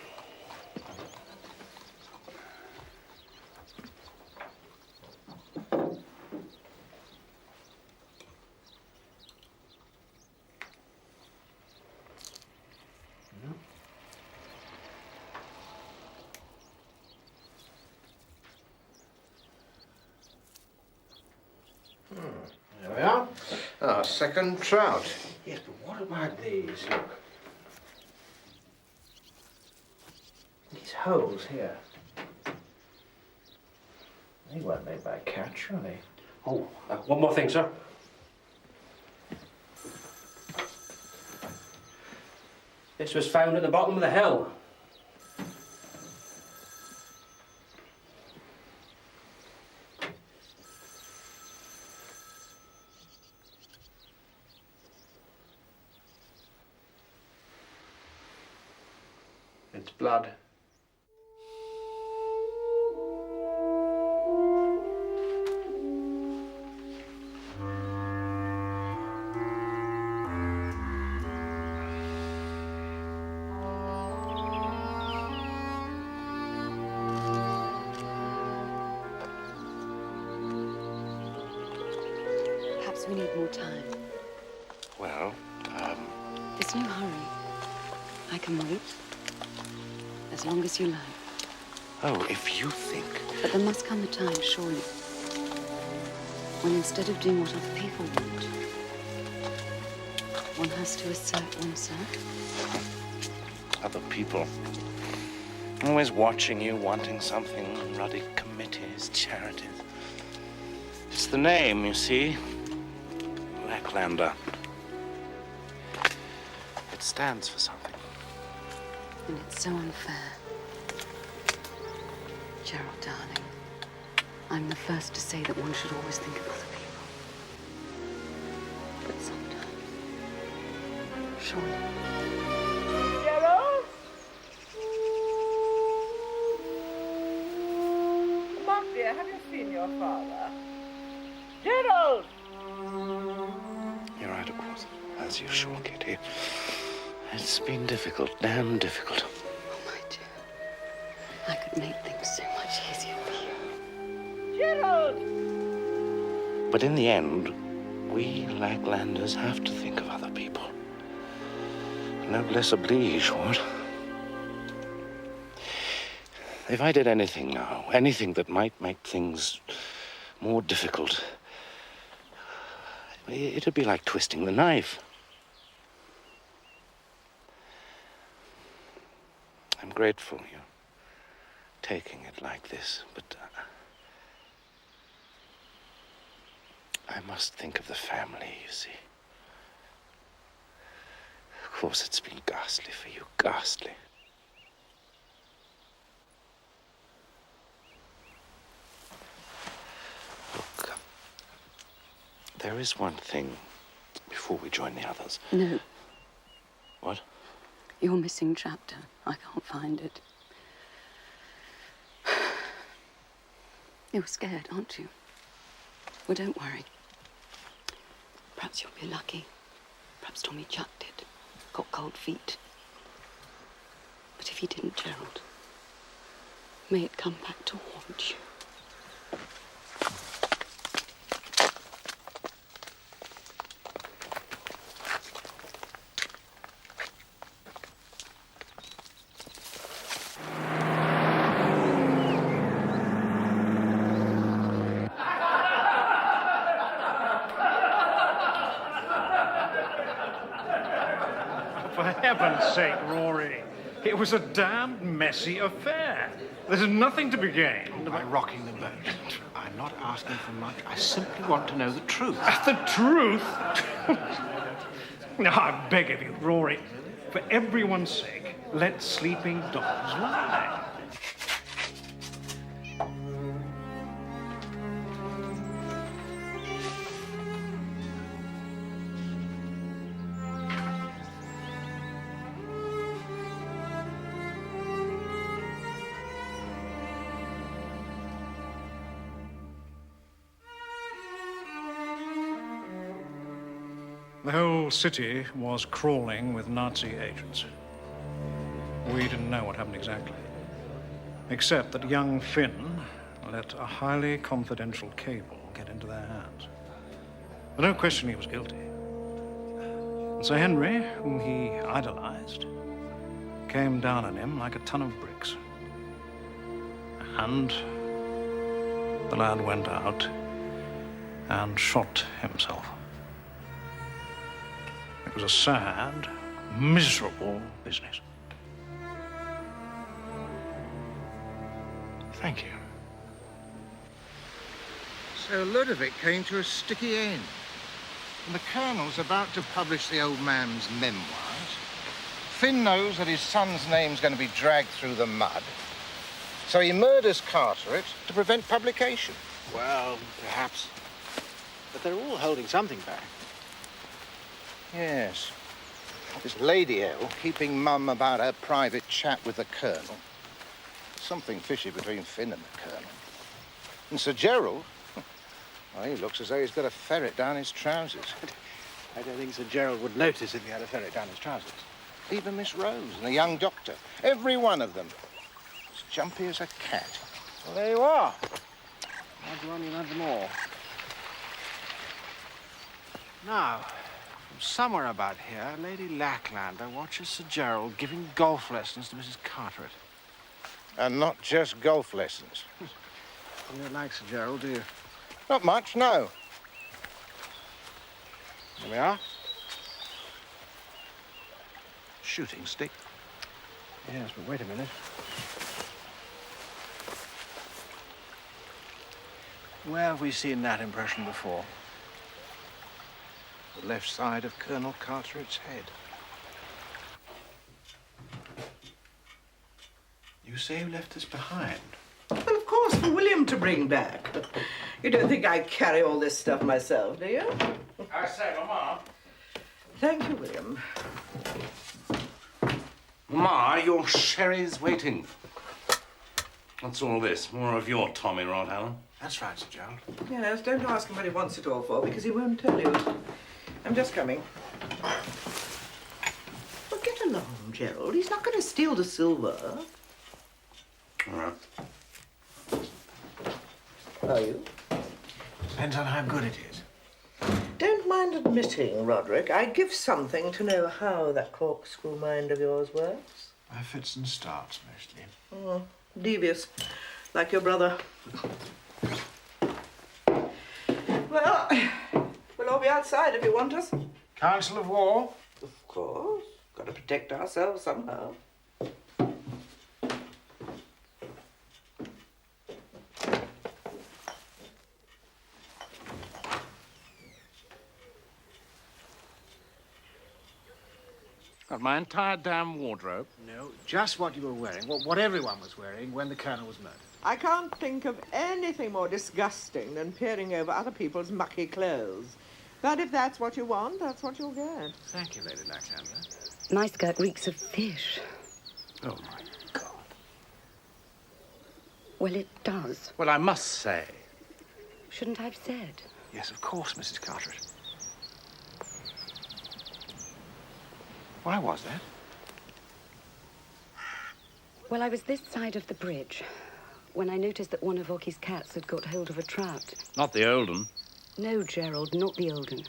our second trout. Yes, but what about these? Look. These holes here. They weren't made by a cat, surely. Oh, one more thing, sir. This was found at the bottom of the hill. It's blood. Perhaps we need more time. Well, There's no hurry. I can wait. As long as you like. oh, if you think... But there must come a time, surely, when instead of doing what other people want, one has to assert oneself. Other people. Always watching you, wanting something. Ruddy committees, charities. It's the name, you see. Lacklander. It stands for something. And it's so unfair. Gerald, darling, I'm the first to say that one should always think of other people. But sometimes, surely. Gerald? Mark, dear, have you seen your father? Gerald! You're right, of course. As usual, Kitty. It's been difficult, damn difficult. I could make things so much easier for you. Gerald! But in the end, we Lacklanders have to think of other people. Noblesse oblige, what? If I did anything now, anything that might make things more difficult, it'd be like twisting the knife. I'm grateful you're taking it like this, but I must think of the family, you see. Of course, it's been ghastly for you, ghastly. Look, there is one thing before we join the others. No. What? Your missing chapter. I can't find it. You're scared, aren't you? Well, don't worry. Perhaps you'll be lucky. Perhaps Tommy chucked it. Got cold feet. But if he didn't, Gerald, may it come back to haunt you. For heaven's sake, Rory. It was a damned messy affair. There's nothing to be gained by rocking the boat. I'm not asking for much. I simply want to know the truth. The truth? Now, I beg of you, Rory, for everyone's sake, let sleeping dogs lie. The whole city was crawling with Nazi agents. We didn't know what happened exactly, except that young Finn let a highly confidential cable get into their hands. But no question he was guilty. And Sir Henry, whom he idolized, came down on him like a ton of bricks. And the lad went out and shot himself. It was a sad, miserable business. Thank you. So Ludovic came to a sticky end. And the Colonel's about to publish the old man's memoirs. Finn knows that his son's name's going to be dragged through the mud. So he murders Carteret to prevent publication. Well, perhaps. But they're all holding something back. Yes. This Lady L keeping mum about her private chat with the Colonel. Something fishy between Finn and the Colonel. And Sir Gerald, well, he looks as though he's got a ferret down his trousers. I don't think Sir Gerald would notice if he had a ferret down his trousers. Even Miss Rose and the young doctor. Every one of them. As jumpy as a cat. Well, there you are. I'd run you them all. Now, from somewhere about here, Lady Lacklander watches Sir Gerald giving golf lessons to Mrs. Carteret. And not just golf lessons. You don't like Sir Gerald, do you? Not much, no. Here we are. Shooting stick. Yes, but wait a minute. Where have we seen that impression before? The left side of Colonel Carteret's head. You say you left this behind? Well, of course, for William to bring back. You don't think I carry all this stuff myself, do you? I say, Mama. Thank you, William. Ma, your sherry's waiting. What's all this? More of your Tommy Rod, Alan? That's right, Sir Gerald. Yes, don't ask him what he wants it all for, because he won't tell you. I'm just coming. Well, get along, Gerald. He's not going to steal the silver. All right. Are you? Depends on how good it is. Don't mind admitting, Roderick, I'd give something to know how that corkscrew mind of yours works. By fits and starts, mostly. Oh, devious, like your brother. Well, we'll all be outside if you want us. Council of War? Of course. Got to protect ourselves somehow. Got my entire damn wardrobe. No, just what you were wearing, what everyone was wearing when the Colonel was murdered. I can't think of anything more disgusting than peering over other people's mucky clothes. But if that's what you want, that's what you'll get. Thank you, Lady Lacklander. My skirt reeks of fish. Oh, my God. Well, it does. Well, I must say. Shouldn't I have said? Yes, of course, Mrs. Carteret. Why was that? Well, I was this side of the bridge when I noticed that one of Ocky's cats had got hold of a trout. Not the old one. No, Gerald, not the old one.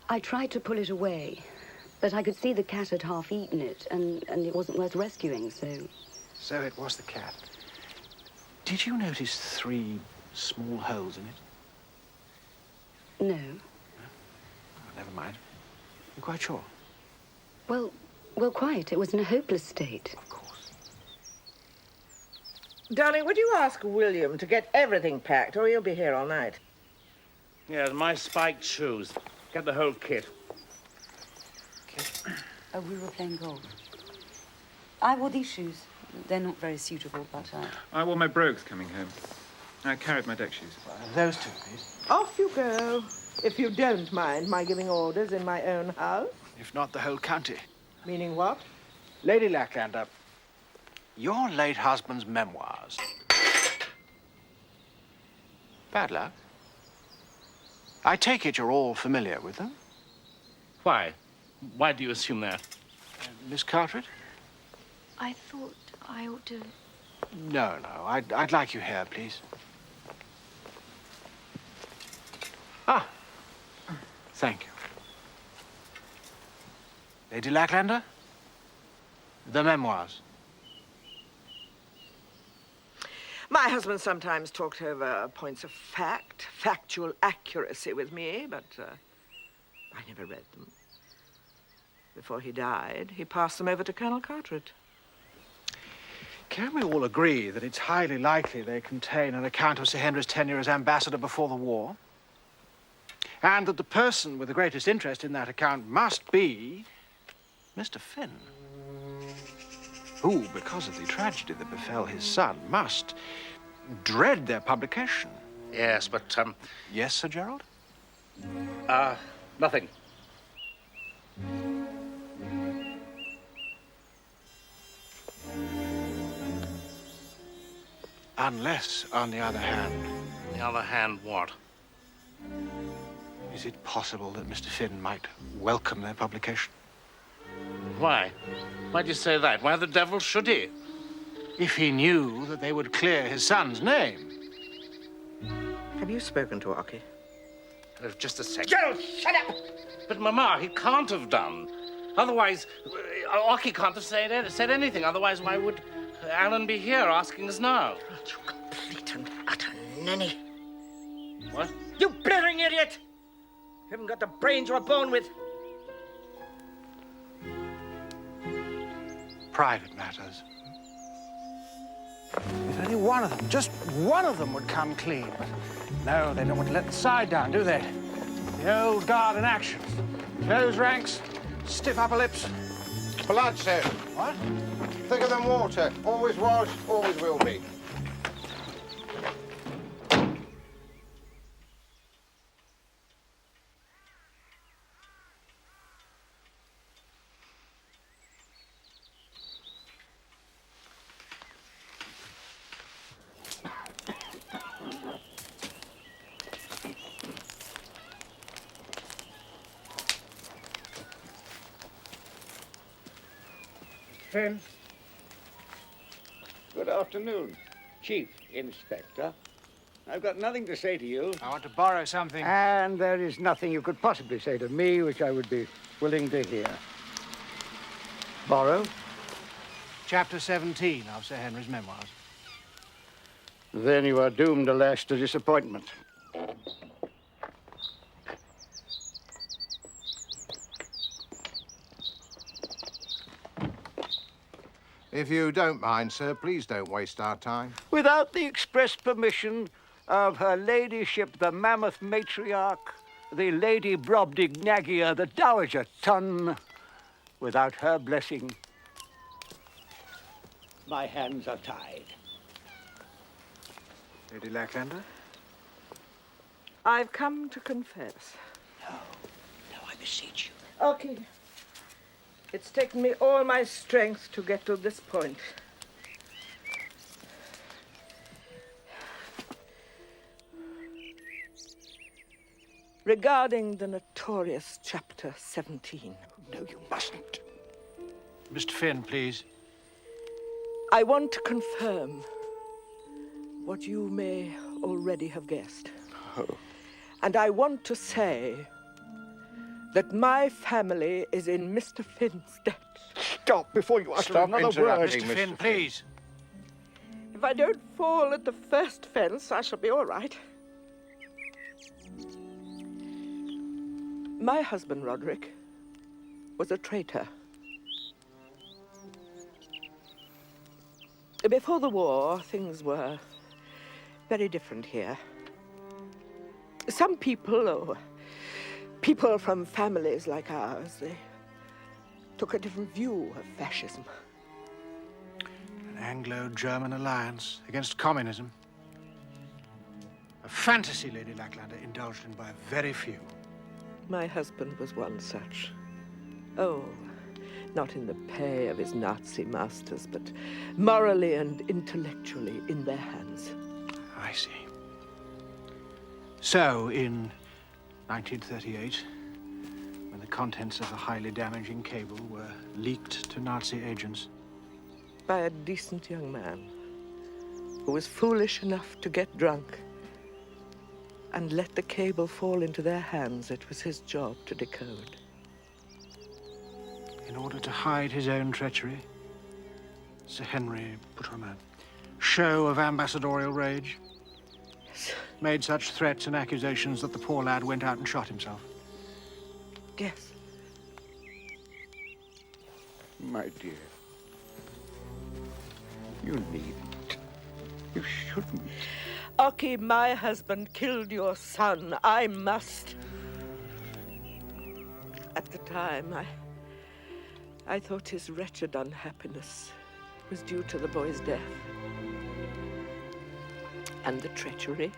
I tried to pull it away, but I could see the cat had half eaten it, and it wasn't worth rescuing, so... So it was the cat. Did you notice 3 small holes in it? No. Oh, never mind. You're quite sure? Well, quite. It was in a hopeless state. Of course. Darling, would you ask William to get everything packed, or he'll be here all night? Yes, my spiked shoes. Get the whole kit. Kit? Oh, we were playing golf. I wore these shoes. They're not very suitable, but I wore my brogues coming home. I carried my deck shoes. Those 2, please. Off you go, if you don't mind my giving orders in my own house. If not, the whole county. Meaning what? Lady Lacklander, your late husband's memoirs. Bad luck. I take it you're all familiar with them? Why? Why do you assume that? Miss Carteret? I thought I ought to... No. I'd like you here, please. Ah. Thank you. Lady Lacklander? The memoirs. My husband sometimes talked over points of fact, factual accuracy with me, but I never read them. Before he died, he passed them over to Colonel Carteret. Can we all agree that it's highly likely they contain an account of Sir Henry's tenure as ambassador before the war? And that the person with the greatest interest in that account must be Mr. Finn, who, because of the tragedy that befell his son, must dread their publication. Yes, but, Yes, Sir Gerald? Nothing. Unless, on the other hand... On the other hand, what? Is it possible that Mr. Finn might welcome their publication? Why? Why'd you say that? Why the devil should he? If he knew that they would clear his son's name. Have you spoken to Aki? Just a second. Gerald, shut up! But, Mama, he can't have done. Otherwise, Aki can't have said anything. Otherwise, why would Alleyn be here asking us now? You complete and utter ninny. What? You blithering idiot! You haven't got the brains you were born with. Private matters. If only one of them, just one of them would come clean. But no, they don't want to let the side down, do they? The old guard in action. Close ranks, stiff upper lips. Blood, sir. What? Thicker than water. Always was, always will be. Finn. Good afternoon, Chief Inspector. I've got nothing to say to you. I want to borrow something. And there is nothing you could possibly say to me which I would be willing to hear. Borrow? Chapter 17 of Sir Henry's memoirs. Then you are doomed, alas, to disappointment. If you don't mind, sir, please don't waste our time. Without the express permission of Her Ladyship, the Mammoth Matriarch, the Lady Brobdingnagia, the Dowager Tun, without her blessing, my hands are tied. Lady Lacklander? I've come to confess. No, I beseech you. Okay. It's taken me all my strength to get to this point. Regarding the notorious Chapter 17. No, you mustn't. Mr. Finn, please. I want to confirm what you may already have guessed. Oh. And I want to say that my family is in Mr. Finn's debt. Stop before you utter another word. Mr. Finn, please. If I don't fall at the first fence, I shall be all right. My husband, Roderick, was a traitor. Before the war, things were very different here. Some people, people from families like ours, they took a different view of fascism. An Anglo-German alliance against communism. A fantasy, Lady Lacklander, indulged in by very few. My husband was one such. Oh, not in the pay of his Nazi masters, but morally and intellectually in their hands. I see. So, in 1938, when the contents of a highly damaging cable were leaked to Nazi agents. By a decent young man who was foolish enough to get drunk and let the cable fall into their hands, it was his job to decode. In order to hide his own treachery, Sir Henry put on a show of ambassadorial rage. Yes. Made such threats and accusations that the poor lad went out and shot himself. Yes. My dear, you needn't. You shouldn't. Aki, my husband killed your son. I must. At the time, I thought his wretched unhappiness was due to the boy's death. And the treachery.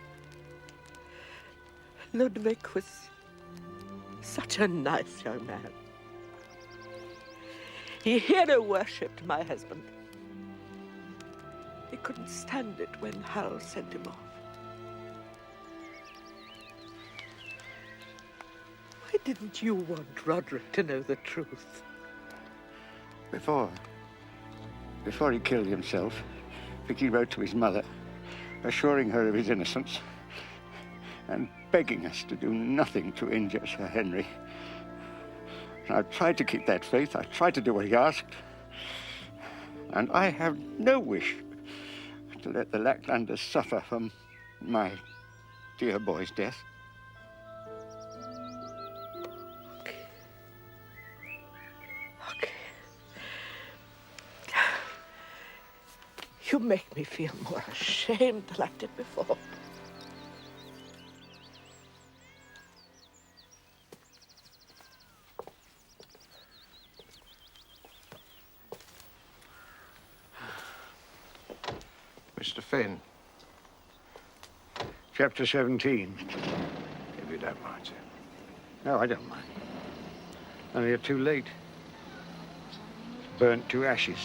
Ludwig was such a nice young man. He hero-worshipped my husband. He couldn't stand it when Hal sent him off. Why didn't you want Roderick to know the truth? Before he killed himself, Vicky wrote to his mother, assuring her of his innocence and begging us to do nothing to injure Sir Henry. And I tried to keep that faith. I tried to do what he asked. And I have no wish to let the Lacklanders suffer from my dear boy's death. You make me feel more ashamed than I did before. Mr. Finn. Chapter 17. If you don't mind, sir. No, I don't mind. Only you're too late. Burnt to ashes.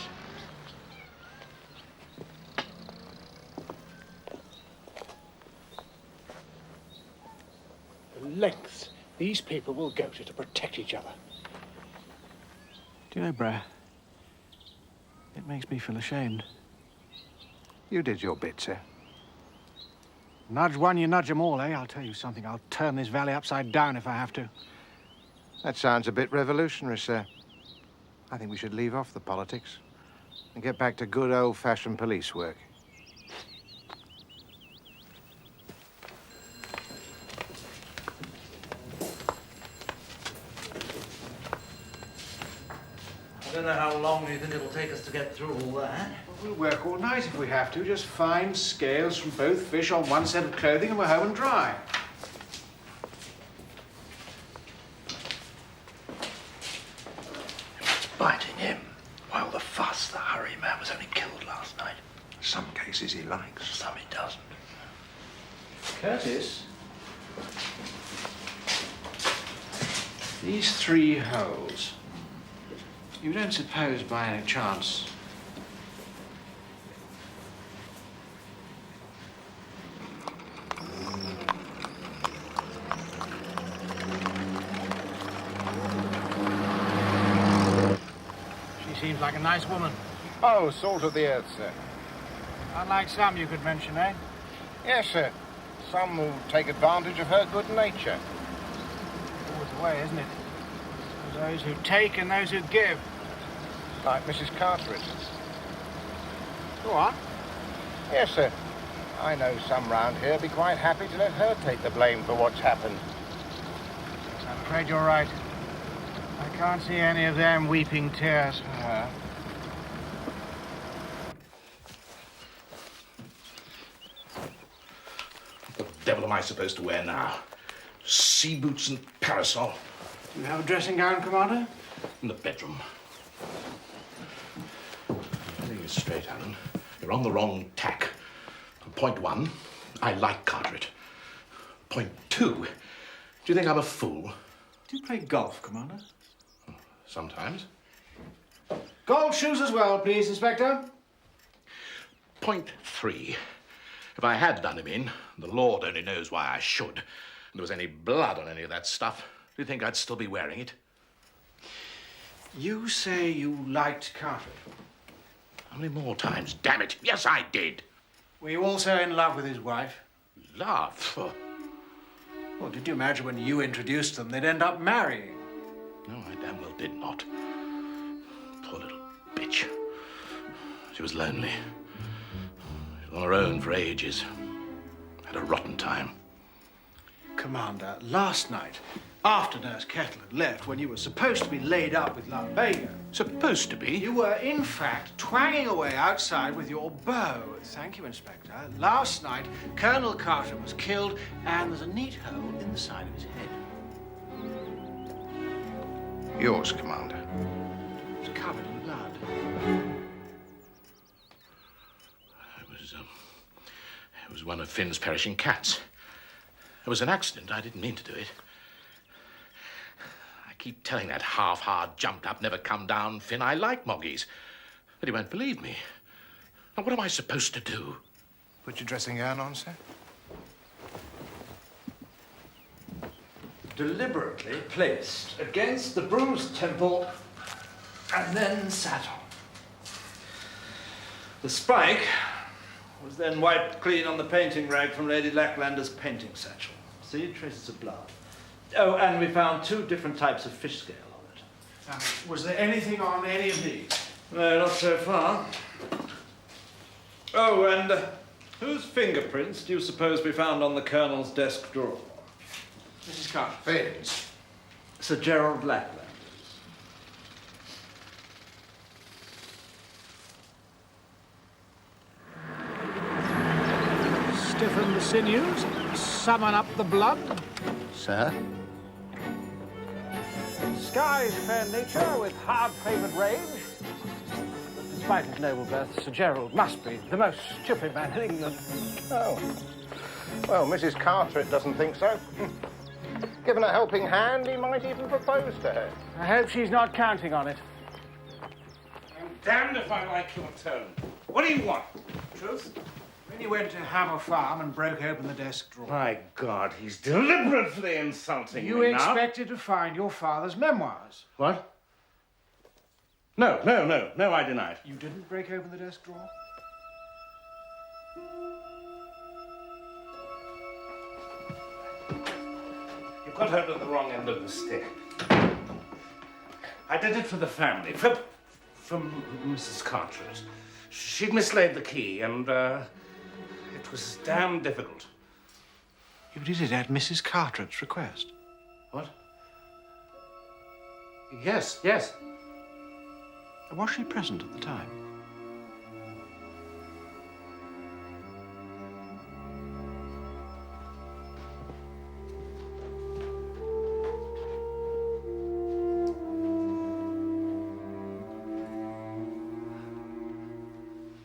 The lengths these people will go to protect each other. Do you know, Brer, it makes me feel ashamed. You did your bit, sir. Nudge one, you nudge them all, eh? I'll tell you something. I'll turn this valley upside down if I have to. That sounds a bit revolutionary, sir. I think we should leave off the politics and get back to good old-fashioned police work. I don't know how long you think it'll take us to get through all that. We'll work all night if we have to. Just find scales from both fish on one set of clothing and we're home and dry. Biting him. While the fuss, the hurry man was only killed last night. Some cases he likes. Some he doesn't. Curtis? These 3 holes. You don't suppose by any chance she seems like a nice woman. Oh, salt of the earth, sir. Unlike some you could mention, eh? Yes, sir. Some who take advantage of her good nature. Always the way, isn't it? There's those who take and those who give. Like Mrs. Carteret. Go on. Yes, sir. I know some round here be quite happy to let her take the blame for what's happened. I'm afraid you're right. I can't see any of them weeping tears for her. What the devil am I supposed to wear now? Sea boots and parasol. Do you have a dressing gown, Commander? In the bedroom. Getting you straight, Alan. You're on the wrong tack. Point 1, I like Carteret. Point 2, do you think I'm a fool? Do you play golf, Commander? Sometimes. Golf shoes as well, please, Inspector. Point 3, if I had done him in, the Lord only knows why I should, and there was any blood on any of that stuff, do you think I'd still be wearing it? You say you liked Carteret. How many more times? Damn it! Yes, I did. Were you also in love with his wife? Love? Well, did you imagine when you introduced them, they'd end up marrying? No, I damn well did not. Poor little bitch. She was lonely. She was on her own for ages. Had a rotten time. Commander, last night, after Nurse Kettle had left, when you were supposed to be laid up with lumbago. Supposed to be? You were, in fact, twanging away outside with your bow. Thank you, Inspector. Last night, Colonel Carter was killed, and there's a neat hole in the side of his head. Yours, Commander. It's covered in blood. It was one of Finn's perishing cats. It was an accident. I didn't mean to do it. I keep telling that half-hard, jumped-up, never-come-down Finn I like Moggies. But he won't believe me. Now, what am I supposed to do? Put your dressing gown on, sir. Deliberately placed against the bruised temple and then sat on. The spike was then wiped clean on the painting rag from Lady Lacklander's painting satchel. See, traces of blood. Oh, and we found 2 different types of fish scale on it. Was there anything on any of these? No, not so far. Oh, and whose fingerprints do you suppose we found on the Colonel's desk drawer? Mrs. Carter. Finn's. Sir Gerald Lacklander's. Stiffen the sinews, summon up the blood. Sir? Skies fair nature with hard-favoured range. Despite his noble birth, Sir Gerald must be the most stupid man in England. Oh. Well, Mrs. Carteret doesn't think so. Given a helping hand, he might even propose to her. I hope she's not counting on it. I'm damned if I like your tone. What do you want? Truth? When you went to Hammer Farm and broke open the desk drawer. My God, he's deliberately insulting You me now. expected to find your father's memoirs. What? No, I deny it. You didn't break open the desk drawer? You've got hold of the wrong end of the stick. I did it for the family, for Mrs. Carteret. She'd mislaid the key, and it was damn difficult. You did it at Mrs. Carteret's request? What? Yes. Was she present at the time?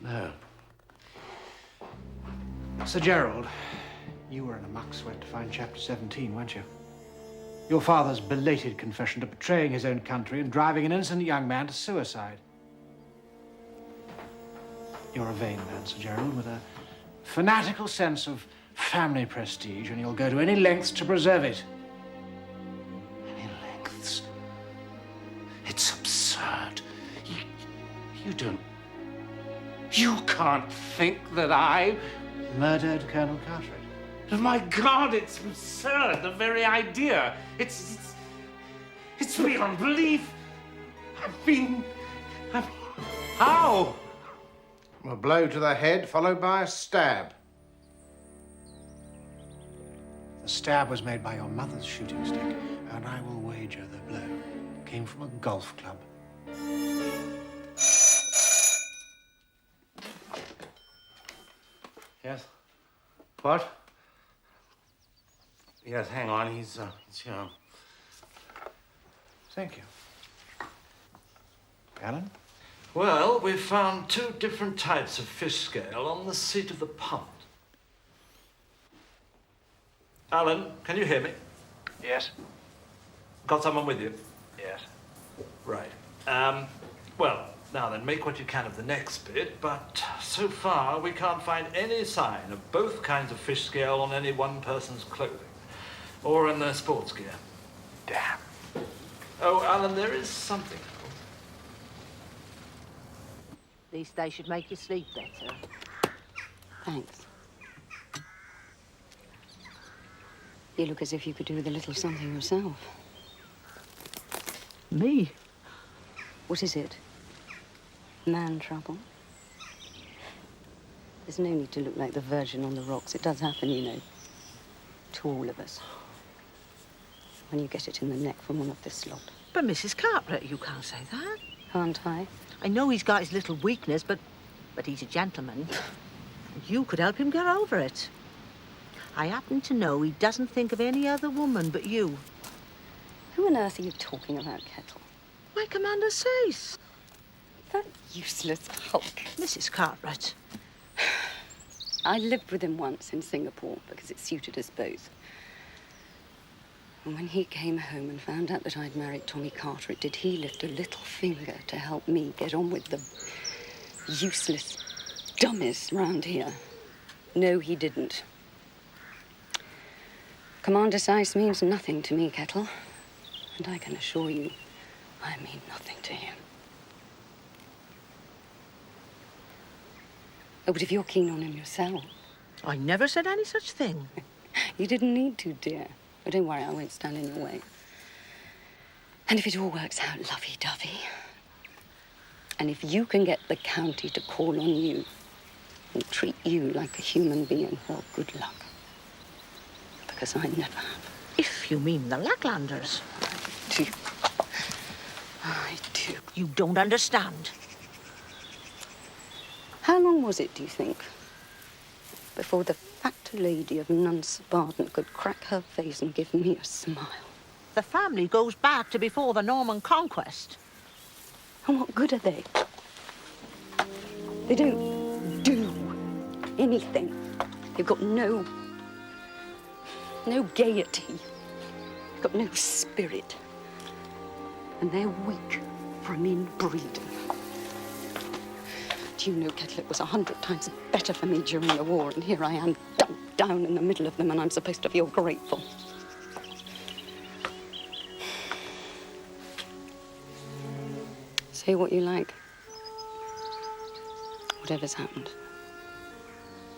No. Sir Gerald, you were in a muck sweat to find Chapter 17, weren't you? Your father's belated confession to betraying his own country and driving an innocent young man to suicide. You're a vain man, Sir Gerald, with a fanatical sense of family prestige, and you'll go to any lengths to preserve it. Any lengths? It's absurd. You can't think that I murdered Colonel Carteret. Oh, my God, it's absurd. The very idea. It's beyond belief. How? A blow to the head followed by a stab. The stab was made by your mother's shooting stick, and I will wager the blow came from a golf club. Yes? What? Yes, hang on. He's here. Thank you. Alan? Well, we found 2 different types of fish scale on the seat of the pond. Alan, can you hear me? Yes. Got someone with you? Yes. Right. Well, now then, make what you can of the next bit, but so far we can't find any sign of both kinds of fish scale on any one person's clothing or in their sports gear. Damn. Oh, Alan, there is something. At least they should make you sleep better. Thanks. You look as if you could do with a little something yourself. Me? What is it? Man trouble? There's no need to look like the Virgin on the rocks. It does happen, you know. To all of us. when you get it in the neck from one of this lot. But Mrs. Cartwright, you can't say that. Can't I? I know he's got his little weakness, but he's a gentleman. You could help him get over it. I happen to know he doesn't think of any other woman but you. Who on earth are you talking about, Kettle? My Commander says. That useless hulk. Mrs. Cartwright. I lived with him once in Singapore because it suited us both. And when he came home and found out that I'd married Tommy Cartwright, did he lift a little finger to help me get on with the useless dummies round here? No, he didn't. Commander Sice means nothing to me, Kettle. And I can assure you, I mean nothing to him. Oh, but if you're keen on him yourself... I never said any such thing. You didn't need to, dear. But don't worry, I won't stand in your way. And if it all works out lovey-dovey, and if you can get the county to call on you and treat you like a human being, well, good luck. Because I never have. If you mean the Lacklanders. I do. I do. You don't understand. How long was it, do you think, before the fat lady of Nunce-Barton could crack her face and give me a smile? The family goes back to before the Norman Conquest. And what good are they? They don't do anything. They've got no gaiety. They've got no spirit. And they're weak from inbreeding. Do you know, Kettle, it was 100 times better for me during the war, and here I am, dumped down in the middle of them, and I'm supposed to feel grateful. Say what you like. Whatever's happened,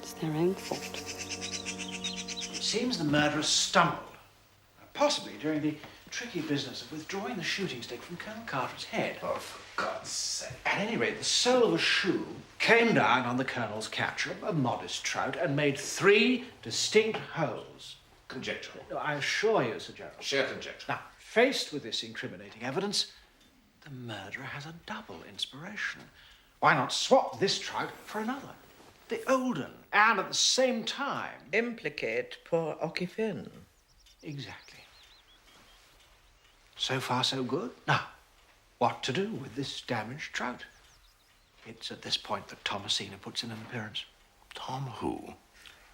it's their own fault. It seems the murderer stumbled, possibly during the tricky business of withdrawing the shooting stick from Colonel Cartwright's head. Oh, for God's sake. At any rate, the sole of a shoe came down on the Colonel's capture, a modest trout, and made 3 distinct holes. Conjecture. No, I assure you, Sir Gerald. Sheer conjecture. Now, faced with this incriminating evidence, the murderer has a double inspiration. Why not swap this trout for another, the Olden, and at the same time... implicate poor Ocky Finn. Exactly. So far, so good. Now, what to do with this damaged trout? It's at this point that Thomasina puts in an appearance. Tom who?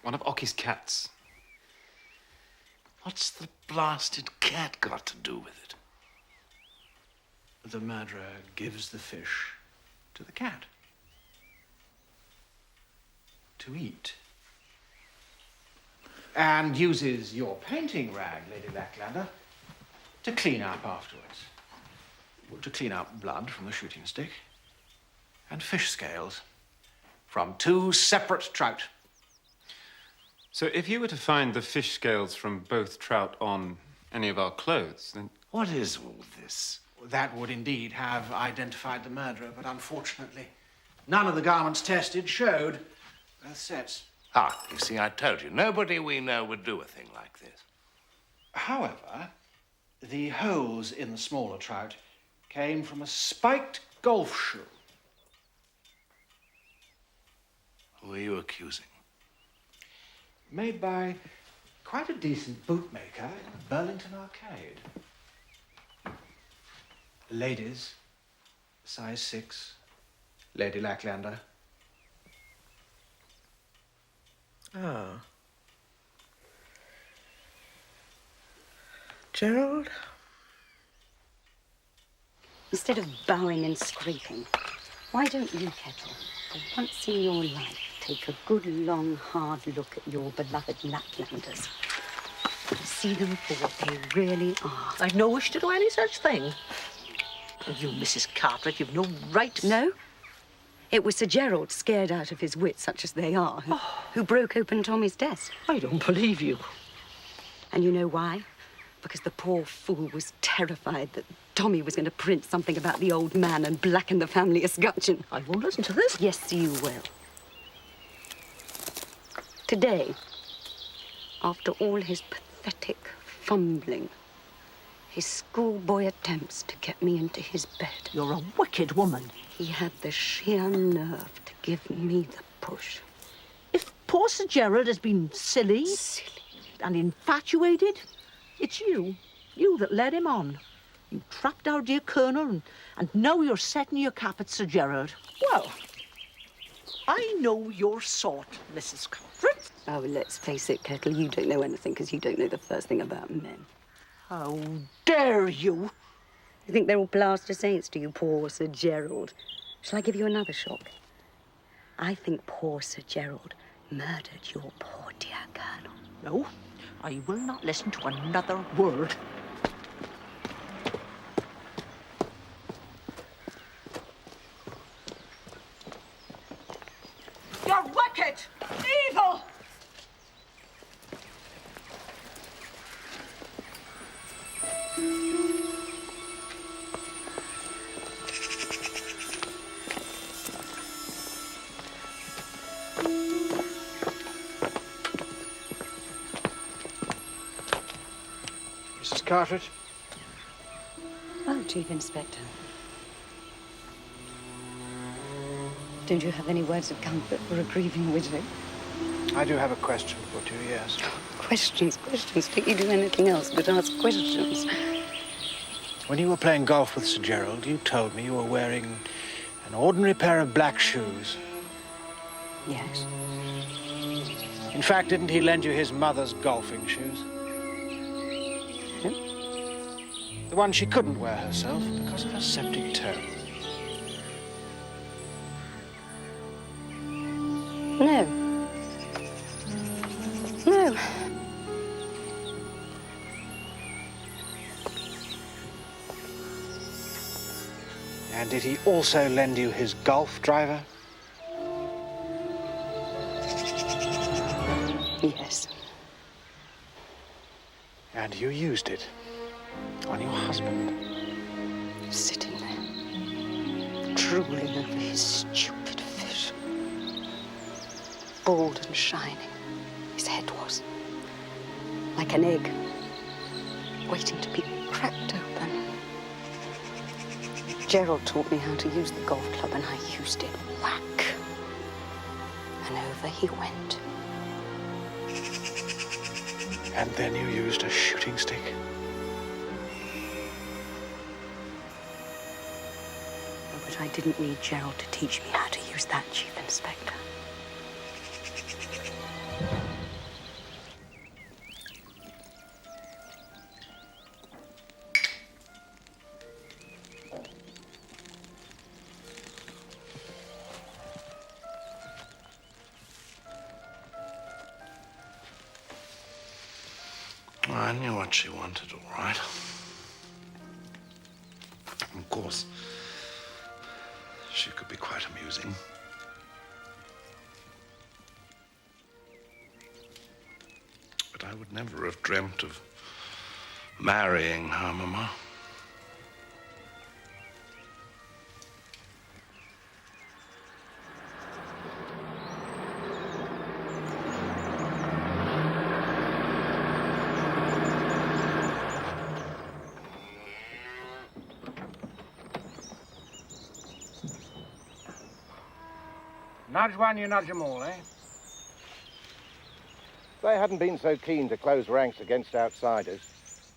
One of Ocky's cats. What's the blasted cat got to do with it? The murderer gives the fish to the cat. To eat. And uses your painting rag, Lady Lacklander, to clean up afterwards. To clean up blood from the shooting stick and fish scales from 2 separate trout. So if you were to find the fish scales from both trout on any of our clothes, then... What is all this? That would indeed have identified the murderer, but unfortunately, none of the garments tested showed both sets. Ah, you see, I told you, nobody we know would do a thing like this. However, the holes in the smaller trout came from a spiked golf shoe. Who are you accusing? Made by quite a decent bootmaker in the Burlington Arcade. Ladies, size 6, Lady Lacklander. Ah. Gerald? Instead of bowing and scraping, why don't you, Kettle, for once in your life, take a good, long, hard look at your beloved Lacklanders and see them for what they really are? I've no wish to do any such thing. And you, Mrs. Cartwright, you've no right... No? It was Sir Gerald, scared out of his wits, such as they are, who broke open Tommy's desk. I don't believe you. And you know why? Because the poor fool was terrified that Tommy was going to print something about the old man and blacken the family escutcheon. I won't listen to this. Yes, you will. Today, after all his pathetic fumbling, His schoolboy attempts to get me into his bed. You're a wicked woman. He had the sheer nerve to give me the push. If poor Sir Gerald has been silly and infatuated, it's you that led him on. You trapped our dear Colonel, and now you're setting your cap at Sir Gerald. Well, I know your sort, Mrs. Comfort. Oh, let's face it, Kettle, you don't know anything because you don't know the first thing about men. How dare you? You think they're all plaster saints to you, poor Sir Gerald? Shall I give you another shock? I think poor Sir Gerald murdered your poor dear Colonel. No, I will not listen to another word. You're wicked! Evil! Mrs. Carteret? Oh, Chief Inspector. Don't you have any words of comfort for a grieving widow? I do have a question for you, yes. Questions. Don't you do anything else but ask questions? When you were playing golf with Sir Gerald, you told me you were wearing an ordinary pair of black shoes. Yes. In fact, didn't he lend you his mother's golfing shoes? The one she couldn't wear herself because of her septic toe. No. No. And did he also lend you his golf driver? Yes. And you used it on your husband? Sitting there, drooling over his stupid fish. Bald and shining, his head was. Like an egg, waiting to be cracked open. Gerald taught me how to use the golf club, and I used it. Whack. And over he went. And then you used a shooting stick? But I didn't need Gerald to teach me how to use that, Chief Inspector. I knew what she wanted, all right. Of course, she could be quite amusing. But I would never have dreamt of marrying her, Mama. Nudge one, you nudge them all, eh? If they hadn't been so keen to close ranks against outsiders,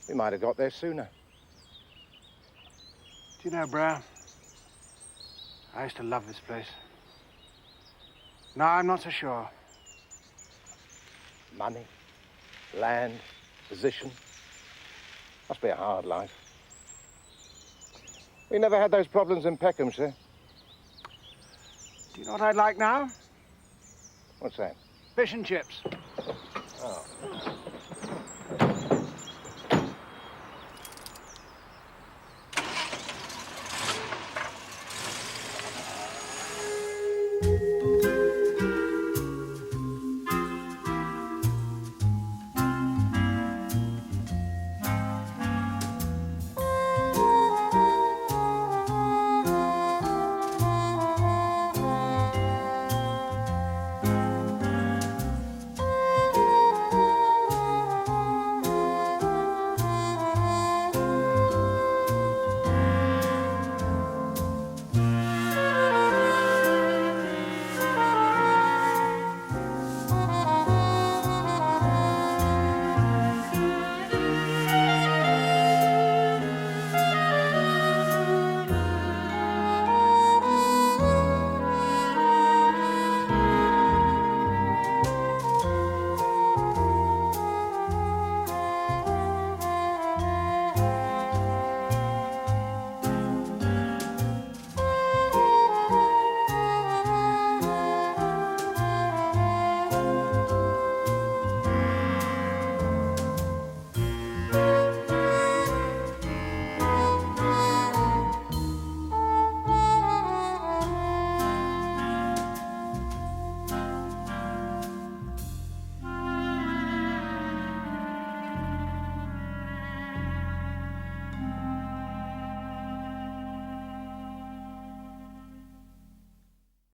we might have got there sooner. Do you know, Brow, I used to love this place. Now I'm not so sure. Money, land, position. Must be a hard life. We never had those problems in Peckhamshire. Do you know what I'd like now? What's that? Fish and chips.